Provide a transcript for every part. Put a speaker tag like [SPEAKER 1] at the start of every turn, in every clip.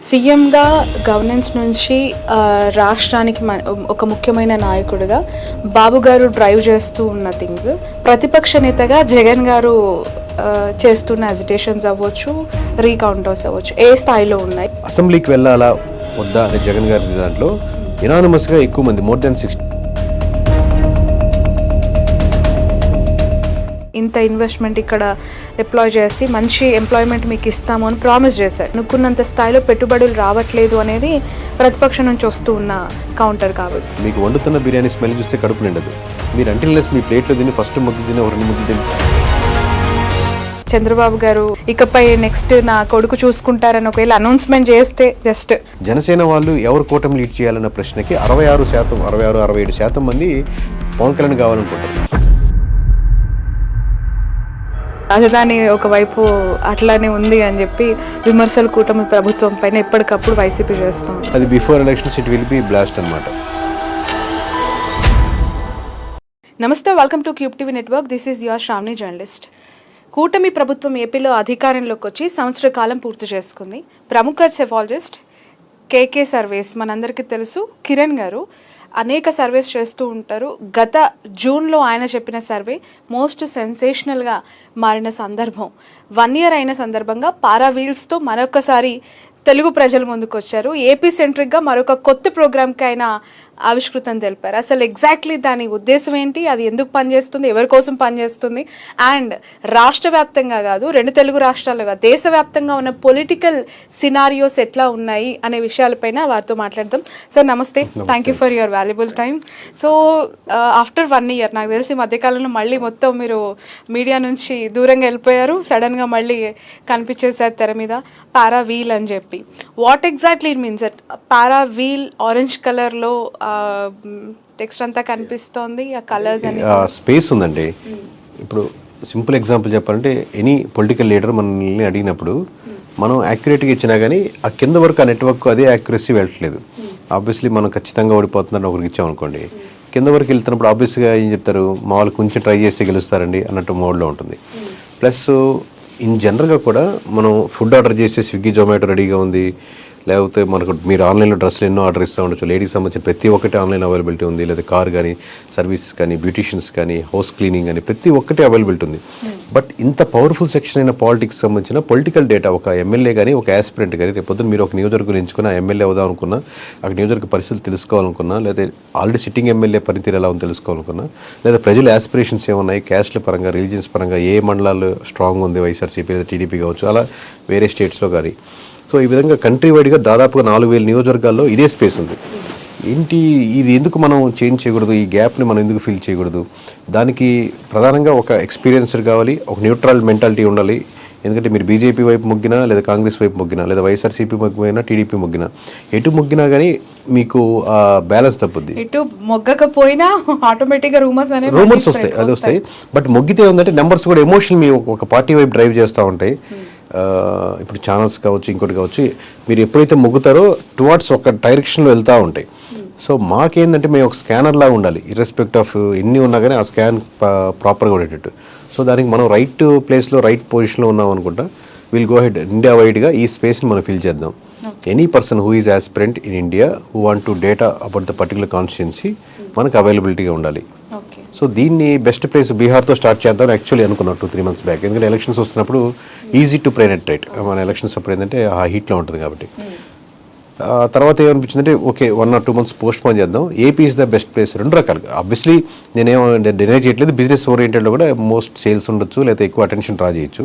[SPEAKER 1] సీఎంగా గవర్నెన్స్ నుంచి రాష్ట్రానికి ఒక ముఖ్యమైన నాయకుడిగా బాబు గారు డ్రైవ్ చేస్తూ ఉన్న థింగ్స్, ప్రతిపక్ష నేతగా జగన్ గారు చేస్తున్న అజిటేషన్స్ అవ్వచ్చు, రీకౌంటర్స్ అవ్వచ్చు, ఏ స్థాయిలో ఉన్నాయి?
[SPEAKER 2] అసెంబ్లీకి వెళ్ళాలా వద్దా అనే జగన్ గారి దాంట్లో యునానిమస్గా ఎక్కువ మంది మోర్ దెన్ 60
[SPEAKER 1] ఇంత ఇన్వెస్ట్మెంట్ ఇక్కడ డిప్లాయ్ చేసి మంచి ఎంప్లాయ్మెంట్ మీకు ఇస్తాము అని ప్రామిస్ చేశారు. అనుకున్నంత స్థాయిలో పెట్టుబడులు రావట్లేదు అనేది ప్రతిపక్షం నుంచి వస్తూ ఉన్న కౌంటర్. కాబట్టి
[SPEAKER 2] మీకు వండుతున్న బిర్యానీ స్మెల్ చూస్తే కడుపు నిండదు. మీరు అంటిల్నెస్ మీ ప్లేట్లో తిని ఫస్ట్ ముద్దు తిని ఒక 2 ముద్దు తిని
[SPEAKER 1] చంద్రబాబు గారు ఇకపై నెక్స్ట్ నా కొడుకు చూసుకుంటారని ఒకవేళ అనౌన్స్మెంట్ చేస్తే జస్ట్
[SPEAKER 2] జనసేన వాళ్ళు ఎవరు కూటమి లీడ్ చేయాలన్న ప్రశ్నకి 66-67% మంది పవన్ కళ్యాణ్ కావాలనుకుంటారు.
[SPEAKER 1] రాజధాని ఒకవైపు అట్లానే ఉంది అని చెప్పి విమర్శలు కూటమి ప్రభుత్వం పైన ఎప్పటికప్పుడు వైసీపీ చేస్తుంది.
[SPEAKER 2] అది before elections it will be blast అన్నమాట.
[SPEAKER 1] నమస్తే, welcome to Cube TV network. This is your Sravani journalist. కూటమి ప్రభుత్వం ఏపీలో అధికారంలోకి వచ్చి సంవత్సర కాలం పూర్తి చేసుకుంది. ప్రముఖ సెఫాలజిస్ట్ కేకే సర్వేస్ మనందరికీ తెలుసు, కిరణ్ గారు అనేక సర్వేస్ చేస్తూ ఉంటారు. గత జూన్లో ఆయన చెప్పిన సర్వే మోస్ట్ సెన్సేషనల్గా మారిన సందర్భం. 1 year అయిన సందర్భంగా పారా వీల్స్తో మరొకసారి తెలుగు ప్రజల ముందుకు వచ్చారు. ఏపీ సెంట్రిక్గా మరొక కొత్త ప్రోగ్రామ్కి ఆయన ఆవిష్కృతం తెలిపారు. అసలు ఎగ్జాక్ట్లీ దాని ఉద్దేశం ఏంటి, అది ఎందుకు పనిచేస్తుంది, ఎవరి కోసం పనిచేస్తుంది, అండ్ రాష్ట్ర వ్యాప్తంగా కాదు 2 తెలుగు రాష్ట్రాలుగా దేశవ్యాప్తంగా ఉన్న పొలిటికల్ సినారియోస్ ఎట్లా ఉన్నాయి అనే విషయాలపైన వారితో మాట్లాడదాం. సార్ నమస్తే, thank you for your valuable time. So after 1 year నాకు తెలిసి మధ్యకాలంలో మళ్ళీ మొత్తం మీరు మీడియా నుంచి దూరంగా వెళ్ళిపోయారు, సడన్గా మళ్ళీ కనిపించేశారు తెర మీద పారా వీల్ అని చెప్పి. What exactly it means? Para wheel orange కలర్లో టెక్స్ట్ అంతా కనిపిస్తోంది, ఆ కలర్స్ అని
[SPEAKER 2] స్పేస్ ఉందండి. ఇప్పుడు సింపుల్ ఎగ్జాంపుల్ చెప్పాలంటే ఎనీ పొలిటికల్ లీడర్ మనల్ని అడిగినప్పుడు మనం యాక్యురేట్గా ఇచ్చినా కానీ ఆ కింద వరకు ఆ నెట్వర్క్ అదే యాక్యురసీ వెళ్ళట్లేదు. ఆబ్వియస్లీ మనం ఖచ్చితంగా ఓడిపోతుందని ఒకరికి ఇచ్చామనుకోండి, కింద వరకు వెళ్తున్నప్పుడు ఆబ్వియస్గా ఏం చెప్తారు, మా వాళ్ళు కొంచెం ట్రై చేస్తే గెలుస్తారండి అన్నట్టు మోడ్లో ఉంటుంది. ప్లస్ ఇన్ జనరల్గా కూడా మనం ఫుడ్ ఆర్డర్ చేస్తే స్విగ్గీ జొమాటో రెడీగా ఉంది, లేకపోతే మనకు మీరు ఆన్లైన్లో డ్రెస్సులు ఎన్నో ఆర్డర్ ఇస్తూ ఉండొచ్చు. లేడీకి సంబంధించిన ప్రతి ఒక్కటి ఆన్లైన్ అవైలబిలిటీ ఉంది, లేదా కార్ కానీ, సర్వీసెస్ కానీ, బ్యూటిషియన్స్ కానీ, హౌస్ క్లీనింగ్ కానీ ప్రతి ఒక్కటి అవైలబిలిటీ ఉంది. బట్ ఇంత పవర్ఫుల్ సెక్షన్ అయిన పాలిటిక్స్ సంబంధించిన పొలిటికల్ డేటా ఒక ఎమ్మెల్యే కానీ, ఒక యాస్పిరెంట్ కానీ రేపు పొద్దున్న మీరు ఒక నియోజకవర్గం ఎంచుకున్న ఎమ్మెల్యే అవుదాం అనుకున్నా, అక్కడ నియోజకవర్గ పరిస్థితులు తెలుసుకోవాలనుకున్నా, లేదా ఆల్రెడీ సిట్టింగ్ ఎమ్మెల్యే పనితీరు ఎలా ఉందో తెలుసుకోవాలనుకున్నా, లేదా ప్రజల యాస్పిరేషన్స్ ఏమున్నాయి, క్యాస్ట్ల పరంగా, రిలీజియన్స్ పరంగా ఏ మండలాలు స్ట్రాంగ్ ఉంది, వైఎస్ఆర్సీపీ లేదా టీడీపీ కావచ్చు, అలా వేరే స్టేట్స్లో కానీ. సో ఈ విధంగా కంట్రీ వైడ్గా దాదాపుగా 4000 నియోజకవర్గాల్లో ఇదే స్పేస్ ఉంది. ఏంటి ఇది ఎందుకు మనం చేంజ్ చేయకూడదు, ఈ గ్యాప్ని మనం ఎందుకు ఫిల్ చేయకూడదు? దానికి ప్రధానంగా ఒక ఎక్స్పీరియన్సర్ కావాలి, ఒక న్యూట్రల్ మెంటాలిటీ ఉండాలి. ఎందుకంటే మీరు బీజేపీ వైపు మొగ్గినా, లేదా కాంగ్రెస్ వైపు మొగ్గినా, లేదా వైఎస్ఆర్సీపీ మొగ్గినా, టీడీపీ మొగ్గినా, ఎటు మొగ్గినా కానీ మీకు బ్యాలెన్స్ తప్పుద్ది.
[SPEAKER 1] ఎటు మొగ్గకపోయినా ఆటోమేటిక్గా రూమర్స్
[SPEAKER 2] వస్తాయి, అది వస్తాయి. బట్ మొగ్గితే ఉందంటే నెంబర్స్ కూడా ఎమోషన్ మీ ఒక పార్టీ వైపు డ్రైవ్ చేస్తూ ఉంటాయి. ఇప్పుడు ఛానల్స్ కావచ్చు, ఇంకోటి కావచ్చు, మీరు ఎప్పుడైతే మొగ్గుతారో టువార్డ్స్ ఒక డైరెక్షన్లో వెళ్తూ ఉంటాయి. సో మాకేందంటే మేము ఒక స్కానర్ లాగా ఉండాలి, ఇర్రెస్పెక్ట్ ఆఫ్ ఎన్ని ఉన్నా కానీ ఆ స్కాన్ ప్రాపర్గా ఉండేటట్టు. సో దానికి మనం రైట్ ప్లేస్లో రైట్ పొజిషన్లో ఉన్నాం అనుకుంటా. విల్ గో హెడ్ ఇండియా వైడ్గా ఈ స్పేస్ని మనం ఫిల్ చేద్దాం. Any person who is aspirant in India who want to data about the particular constituency మనకు అవైలబిలిటీగా ఉండాలి. సో దీన్ని బెస్ట్ ప్లేస్ బీహార్తో స్టార్ట్ చేద్దాం యాక్చువల్లీ అనుకున్నాం 2-3 months బ్యాక్. ఎందుకంటే ఎలక్షన్స్ వస్తున్నప్పుడు ఈజీ టు పెనెట్రేట్, మన ఎలక్షన్స్ అప్పుడు ఏంటంటే ఆ హీట్లో ఉంటుంది కాబట్టి. తర్వాత ఏమనిపించిందంటే okay 1 or 2 months postpone చేద్దాం. AP is the best place. 2 రకాలుగా ఆబ్వియస్లీ నేనేమో డినై చేయట్లేదు, బిజినెస్ ఓరియంటెడ్లో కూడా మోస్ట్ సేల్స్ ఉండొచ్చు, లేదా ఎక్కువ అటెన్షన్ డ్రా చేయొచ్చు.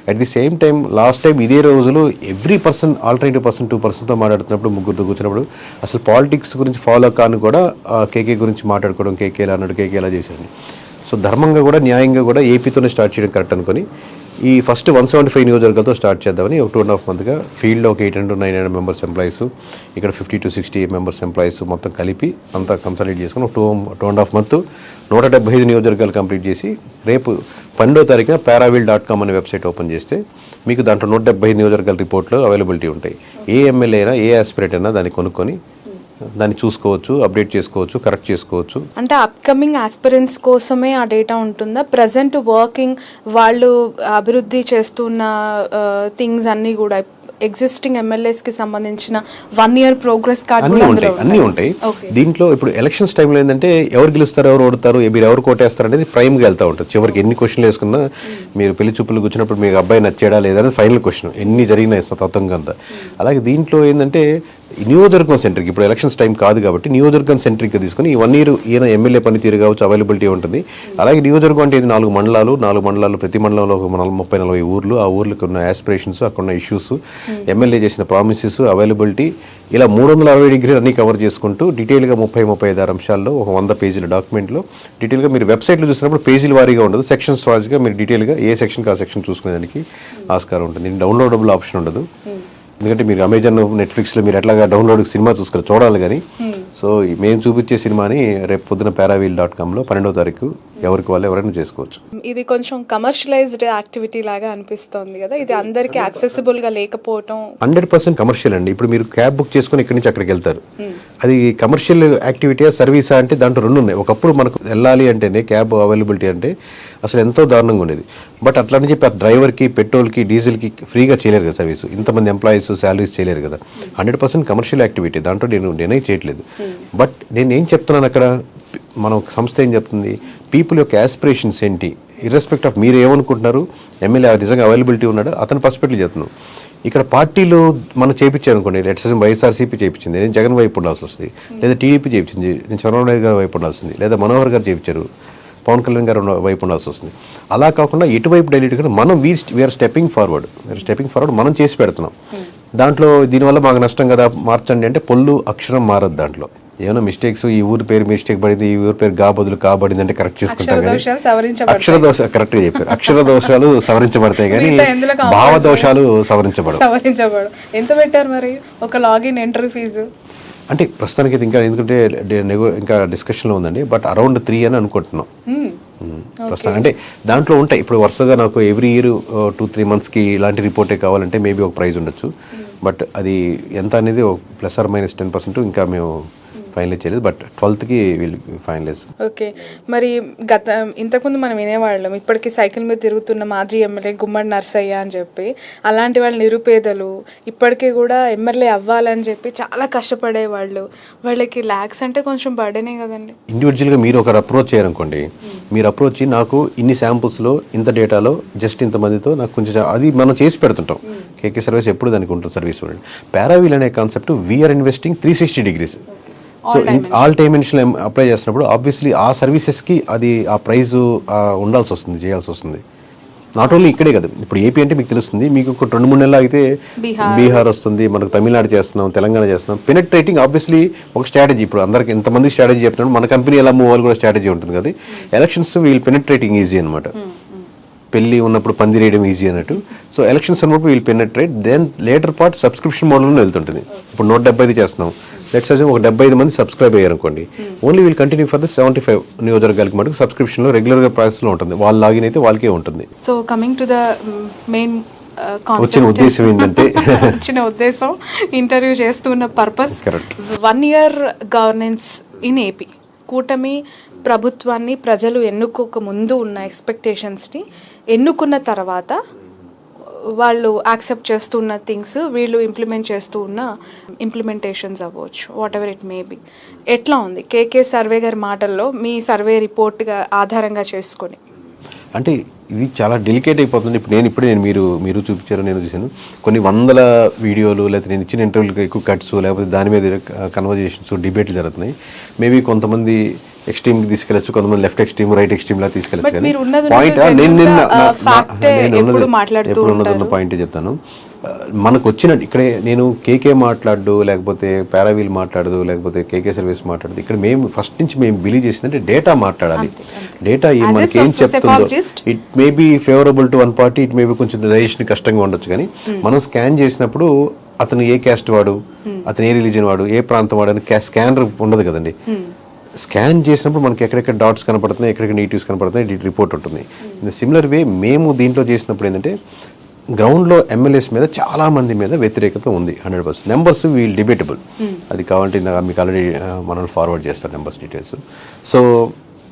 [SPEAKER 2] At the same time last time ఇదే రోజులు ఎవ్రీ పర్సన్ ఆల్టర్నేటివ్ పర్సన్ 2%తో మాట్లాడుతున్నప్పుడు, ముగ్గురితో కూర్చున్నప్పుడు అసలు పాలిటిక్స్ గురించి ఫాలో కాని కూడా కేకే గురించి మాట్లాడుకోవడం, కేకే ఎలా అన్నాడు, కేకే ఎలా చేశాడు. సో ధర్మంగా కూడా న్యాయంగా కూడా ఏపీతోనే స్టార్ట్ చేయడం కరెక్ట్ అనుకొని ఈ ఫస్ట్ 175 నియోజకవర్గాలతో స్టార్ట్ చేద్దామని ఒక 2.5 monthsగా ఫీల్డ్లో ఒక 800-900 members ఎంప్లాయీస్, ఇక్కడ 50 to 60 members ఎంప్లాయీస్ మొత్తం కలిపి అంతా కన్సల్టేట్ చేసుకుని ఒక 2.5 months 175 నియోజకవర్గాలు కంప్లీట్ చేసి రేపు 12వ తారీఖున paraville.com అనే వెబ్సైట్ ఓపెన్ చేస్తే మీకు దాంట్లో 175 నియోజకవర్గాల రిపోర్ట్లు అవైలబిలిటీ ఉంటాయి. ఏ ఎమ్మెల్యే అయినా, ఏ ఆస్పిరెంట్ అయినా దాన్ని కొనుక్కొని దాన్ని చూసుకోవచ్చు, అప్డేట్ చేసుకోవచ్చు, కరెక్ట్ చేసుకోవచ్చు.
[SPEAKER 1] అంటే అప్కమింగ్ ఆస్పిరెంట్స్ కోసమే ఆ డేటా ఉంటుందా? ప్రజెంట్ వర్కింగ్ వాళ్ళు అభివృద్ధి చేస్తున్న థింగ్స్ అన్నీ కూడా ఎగ్జిస్టింగ్ ఎమ్మెల్యేస్కి సంబంధించిన 1 year ప్రోగ్రెస్ కార్డు
[SPEAKER 2] అన్నీ ఉంటాయి. దీంట్లో ఇప్పుడు ఎలక్షన్స్ టైంలో ఏంటంటే ఎవరు గెలుస్తారు, ఎవరు ఓడతారు, మీరు ఎవరు కోటేస్తారు అనేది ప్రైమ్గా వెళ్తూ ఉంటుంది. చివరికి ఎన్ని క్వశ్చన్లు వేసుకున్నా మీరు పెళ్లి చూపులు కూర్చున్నప్పుడు మీకు అబ్బాయి నచ్చేడా లేదా అనేది ఫైనల్ క్వశ్చన్, ఎన్ని జరిగినాయి తత్వంగా అంతా. అలాగే దీంట్లో ఏంటంటే నియోజకవర్గం సెంట్రిక్, ఇప్పుడు ఎలక్షన్స్ టైం కాదు కాబట్టి నియోజకవర్గం సెంట్రిక్గా తీసుకుని ఈ 1 year ఈయన ఎమ్మెల్యే పనితీరు కావచ్చు, అవైలబిలిటీ ఉంటుంది. అలాగే నియోజకవర్గం అంటే ఇది 4 మండలాలు, ప్రతి మండలంలో 30-40 ఊర్లు, ఆ ఊర్లకు ఉన్న ఆస్పిరేషన్స్, అక్కడ ఉన్న ఇష్యూస్, ఎమ్మెల్యే చేసిన ప్రామిసెస్, అవైలబిలిటీ, ఇలా 360 డిగ్రీలు అన్ని కవర్ చేసుకుంటూ డీటెయిల్గా 35 అంశాల్లో ఒక 100 పేజీల డాక్యుమెంట్లో డీటెయిల్గా మీరు వెబ్సైట్లో చూసినప్పుడు పేజీల వారీగా ఉండదు, సెక్షన్స్ వారీగా మీరు డీటెయిల్గా ఏ సెక్షన్కి ఆ సెక్షన్ చూసుకునేదానికి ఆస్కారం ఉంటుంది. డౌన్లోడబుల్ ఆప్షన్ ఉండదు, ఎందుకంటే మీరు అమెజాన్, నెట్ఫ్లిక్స్లో మీరు ఎట్లాగా డౌన్లోడ్ సినిమా చూడాలి కానీ. సో మేము చూపించే సినిమాని రేపు పొద్దున paraveel.comలో 12వ తారీఖు ఎవరికి వాళ్ళు ఎవరైనా చేసుకోవచ్చు.
[SPEAKER 1] ఇది కొంచెం కమర్షియలైజ్డ్ యాక్టివిటీ లాగా అనిపిస్తోంది కదా, ఇది అందరికీ యాక్సెసిబుల్ గా లేకపోవటం.
[SPEAKER 2] 100% కమర్షియల్ అండి. ఇప్పుడు మీరు క్యాబ్ బుక్ చేసుకుని ఇక్కడి నుంచి అక్కడికి వెళ్తారు, అది కమర్షియల్ యాక్టివిటీ సర్వీసా అంటే దాంట్లో 2 ఉన్నాయి. ఒకప్పుడు మనకు వెళ్ళాలి అంటేనే క్యాబ్ అవైలబిలిటీ అంటే అసలు ఎంతో దారుణంగా ఉండేది. బట్ అట్లా అని చెప్పి డ్రైవర్కి, పెట్రోల్కి, డీజిల్కి ఫ్రీగా చేయలేరు కదా సర్వీసు, ఇంతమంది ఎంప్లాయీస్ శాలరీస్ చేయలేరు కదా. 100% కమర్షియల్ యాక్టివిటీ, దాంట్లో నేను డినై చేయట్లేదు. బట్ నేను ఏం చెప్తున్నాను అక్కడ, మన సంస్థ ఏం చెప్తుంది, పీపుల్ యొక్క యాస్పిరేషన్స్ ఏంటి, ఇర్రెస్పెక్ట్ ఆఫ్ మీరు ఏమనుకుంటున్నారు, ఎమ్మెల్యే నిజంగా అవైలబిలిటీ ఉన్నాడు, అతని పర్స్పెక్టివ్ చెప్తున్నాను. ఇక్కడ పార్టీలు మనం చేయించారు అనుకోండి, లెట్స్ వైఎస్ఆర్సీపీ చేయించింది, నేను జగన్ వైపు ఉండాల్సి వస్తుంది, లేదా టీడీపీ చేయించింది, నేను చంద్రబాబు నాయుడు గారి వైపు ఉండాల్సి ఉంది, లేదా మనోహర్ గారు చేయించారు, పవన్ కళ్యాణ్ గారు వైపు ఉండాల్సి వస్తుంది. అలా కాకుండా ఎటువైపు డైలీట్ కూడా మనం వీఆర్ స్టెప్పింగ్ ఫార్వర్డ్ మనం చేసి పెడుతున్నాం. దాంట్లో దీనివల్ల మాకు నష్టం కదా మార్చండి అంటే పొల్లు అక్షరం మారదు. దాంట్లో ఏమైనా మిస్టేక్స్, ఈ ఊరి పేరు మిస్టేక్ పడింది, ఈ ఊరి పేరు గా బదులు కాబడింది అంటే కరెక్ట్ చేసుకుంటాం కానీ అక్షర దోష కరెక్ట్గా చెప్పారు, అక్షర దోషాలు సవరించబడతాయి కానీ భావ దోషాలు సవరించబడవు.
[SPEAKER 1] ఎంత పెట్టారు మరి ఒక లాగిన్ ఎంట్రీ ఫీజు?
[SPEAKER 2] అంటే ప్రస్తుతానికి ఇంకా ఎందుకంటే ఇంకా డిస్కషన్లో ఉందండి, బట్ అరౌండ్ 3 అని అనుకుంటున్నాం ప్రస్తుతం. అంటే దాంట్లో ఉంటాయి ఇప్పుడు వరుసగా నాకు ఎవ్రీ ఇయర్ 2-3 monthsకి ఇలాంటి రిపోర్టే కావాలంటే మేబీ ఒక ప్రైజ్ ఉండొచ్చు. బట్ అది ఎంత అనేది ±10% ఇంకా మేము ఫైనలైజ్ చేయలేదు, బట్ 12th వీళ్ళు ఫైనలైజ్.
[SPEAKER 1] ఓకే, మరి ఇంతకుముందు మనం వినేవాళ్ళం, ఇప్పటికీ సైకిల్ మీద తిరుగుతున్న మాజీ ఎమ్మెల్యే గుమ్మడి నర్సయ్య అని చెప్పి, అలాంటి వాళ్ళు నిరుపేదలు ఇప్పటికీ కూడా ఎమ్మెల్యే అవ్వాలని చెప్పి చాలా కష్టపడేవాళ్ళు, వాళ్ళకి ల్యాక్స్ అంటే కొంచెం బర్డెనే కదండి.
[SPEAKER 2] ఇండివిజువల్గా మీరు ఒకరు అప్రోచ్ చేయాలనుకోండి, మీరు అప్రోచ్ నాకు ఇన్ని శాంపుల్స్లో ఇంత డేటాలో జస్ట్ ఇంతమందితో నాకు కొంచెం అది మనం చేసి పెడుతుంటాం. కేకే సర్వీస్ ఎప్పుడు దానికి ఉంటుంది సర్వీస్. పారావీల్ అనే కాన్సెప్ట్ వీఆర్ ఇన్వెస్టింగ్ 360 degrees. So all dimension apply చేసినప్పుడు ఆబ్వియస్లీ ఆ సర్వీసెస్కి అది ఆ ప్రైజ్ ఉండాల్సి వస్తుంది, చేయాల్సి వస్తుంది. నాట్ ఓన్లీ ఇక్కడే కదా, ఇప్పుడు ఏపీ అంటే మీకు తెలుస్తుంది, మీకు ఒక 2-3 నెలలు అయితే బీహార్ వస్తుంది, మనకు తమిళనాడు చేస్తున్నాం, తెలంగాణ చేస్తున్నాం. పెనెట్రేటింగ్ ఆబ్వియస్లీ ఒక స్ట్రాటజీ. ఇప్పుడు అందరికి ఎంతమంది స్ట్రాటజీ చెప్తున్నాడు, మన కంపెనీ ఎలా మూవ్ అవ్వాలి కూడా స్ట్రాటజీ ఉంటుంది కదా. ఎలక్షన్స్ వీళ్ళు పెనెట్రేటింగ్ ఈజీ అనమాట, పెళ్లి ఉన్నప్పుడు పందిరేయడం ఈజీ అన్నట్టు. సో ఎలక్షన్స్ అన్నప్పుడు వీళ్ళు penetrate, then later part subscription మోడల్లో వెళ్తుంటుంది. ఇప్పుడు 175 చేస్తున్నాం, లెట్స్ అజ్యూమ్ ఒక 75 మంది సబ్స్క్రైబ్ అయ్యారు అనుకోండి, only we'll continue for the 75 నియోజకవర్గాలకి మటుకు సబ్స్క్రిప్షన్లో రెగ్యులర్గా ప్రాసెస్లో ఉంటుంది, వాళ్ళు లాగిన్ అయితే వాళ్ళకే ఉంటుంది.
[SPEAKER 1] So coming to the main
[SPEAKER 2] వచ్చిన ఉద్దేశం ఏంటంటే
[SPEAKER 1] ఇంటర్వ్యూ చేస్తున్న purpose 1 year governance in AP. కూటమి ప్రభుత్వాన్ని ప్రజలు ఎన్నుకోక ముందు ఉన్న ఎక్స్పెక్టేషన్స్ని ఎన్నుకున్న తర్వాత వాళ్ళు యాక్సెప్ట్ చేస్తున్న థింగ్స్ వీళ్ళు ఇంప్లిమెంట్ చేస్తూ ఉన్న ఇంప్లిమెంటేషన్స్ అవ్వచ్చు, what ever it may be. ఎట్లా ఉంది కేకే సర్వే గారి మాటల్లో, మీ సర్వే రిపోర్ట్గా ఆధారంగా చేసుకొని?
[SPEAKER 2] అంటే ఇది చాలా డెలికేట్ అయిపోతుంది. ఇప్పుడు నేను మీరు చూపించారు, నేను చూశాను కొన్ని వందల వీడియోలు, లేకపోతే నేను ఇచ్చిన ఇంటర్వ్యూలకు ఎక్కువ కట్స్, లేకపోతే దాని మీద కన్వర్జేషన్స్, డిబేట్లు జరుగుతున్నాయి. మేబీ కొంతమంది ఎక్స్ట్రీమ్కి తీసుకెళ్ళచ్చు, కొంతమంది లెఫ్ట్ ఎక్స్ట్రీమ్, రైట్ ఎక్స్ట్రీమ్ లా తీసుకెళ్ళచ్చు. కానీ పాయింట్ ఎప్పుడు ఉన్నదన్న పాయింట్ చెప్తాను. మనకు వచ్చిన ఇక్కడే నేను కేకే మాట్లాడు, లేకపోతే పారావీల్ మాట్లాడదు, లేకపోతే కేకే సర్వీస్ మాట్లాడదు. ఇక్కడ మేము ఫస్ట్ నుంచి మేము బిలీవ్ చేసిందంటే డేటా మాట్లాడాలి. డేటా మనకి ఏం చెప్తుందో, it may be favourable to one party, it may be కొంచెం డైజెషన్ కష్టంగా ఉండొచ్చు. కానీ మనం స్కాన్ చేసినప్పుడు అతను ఏ క్యాస్ట్ వాడు, అతను ఏ రిలీజన్ వాడు, ఏ ప్రాంతం వాడు అని స్కానర్ ఉండదు కదండి. స్కాన్ చేసినప్పుడు మనకి ఎక్కడెక్కడ డాట్స్ కనపడుతున్నాయి, ఎక్కడెక్కడ నెగిటివ్స్ కనపడుతున్నాయి, రిపోర్ట్ ఉంటుంది. సిమిలర్ వే మేము దీంట్లో చేసినప్పుడు ఏంటంటే గ్రౌండ్లో ఎమ్మెల్యేస్ మీద చాలా మంది మీద వ్యతిరేకత ఉంది. 100% నెంబర్స్ వీల్ డిబేటబుల్, అది కావాలంటే మీకు ఆల్రెడీ మనం ఫార్వర్డ్ చేస్తారు నెంబర్స్ డీటెయిల్స్. సో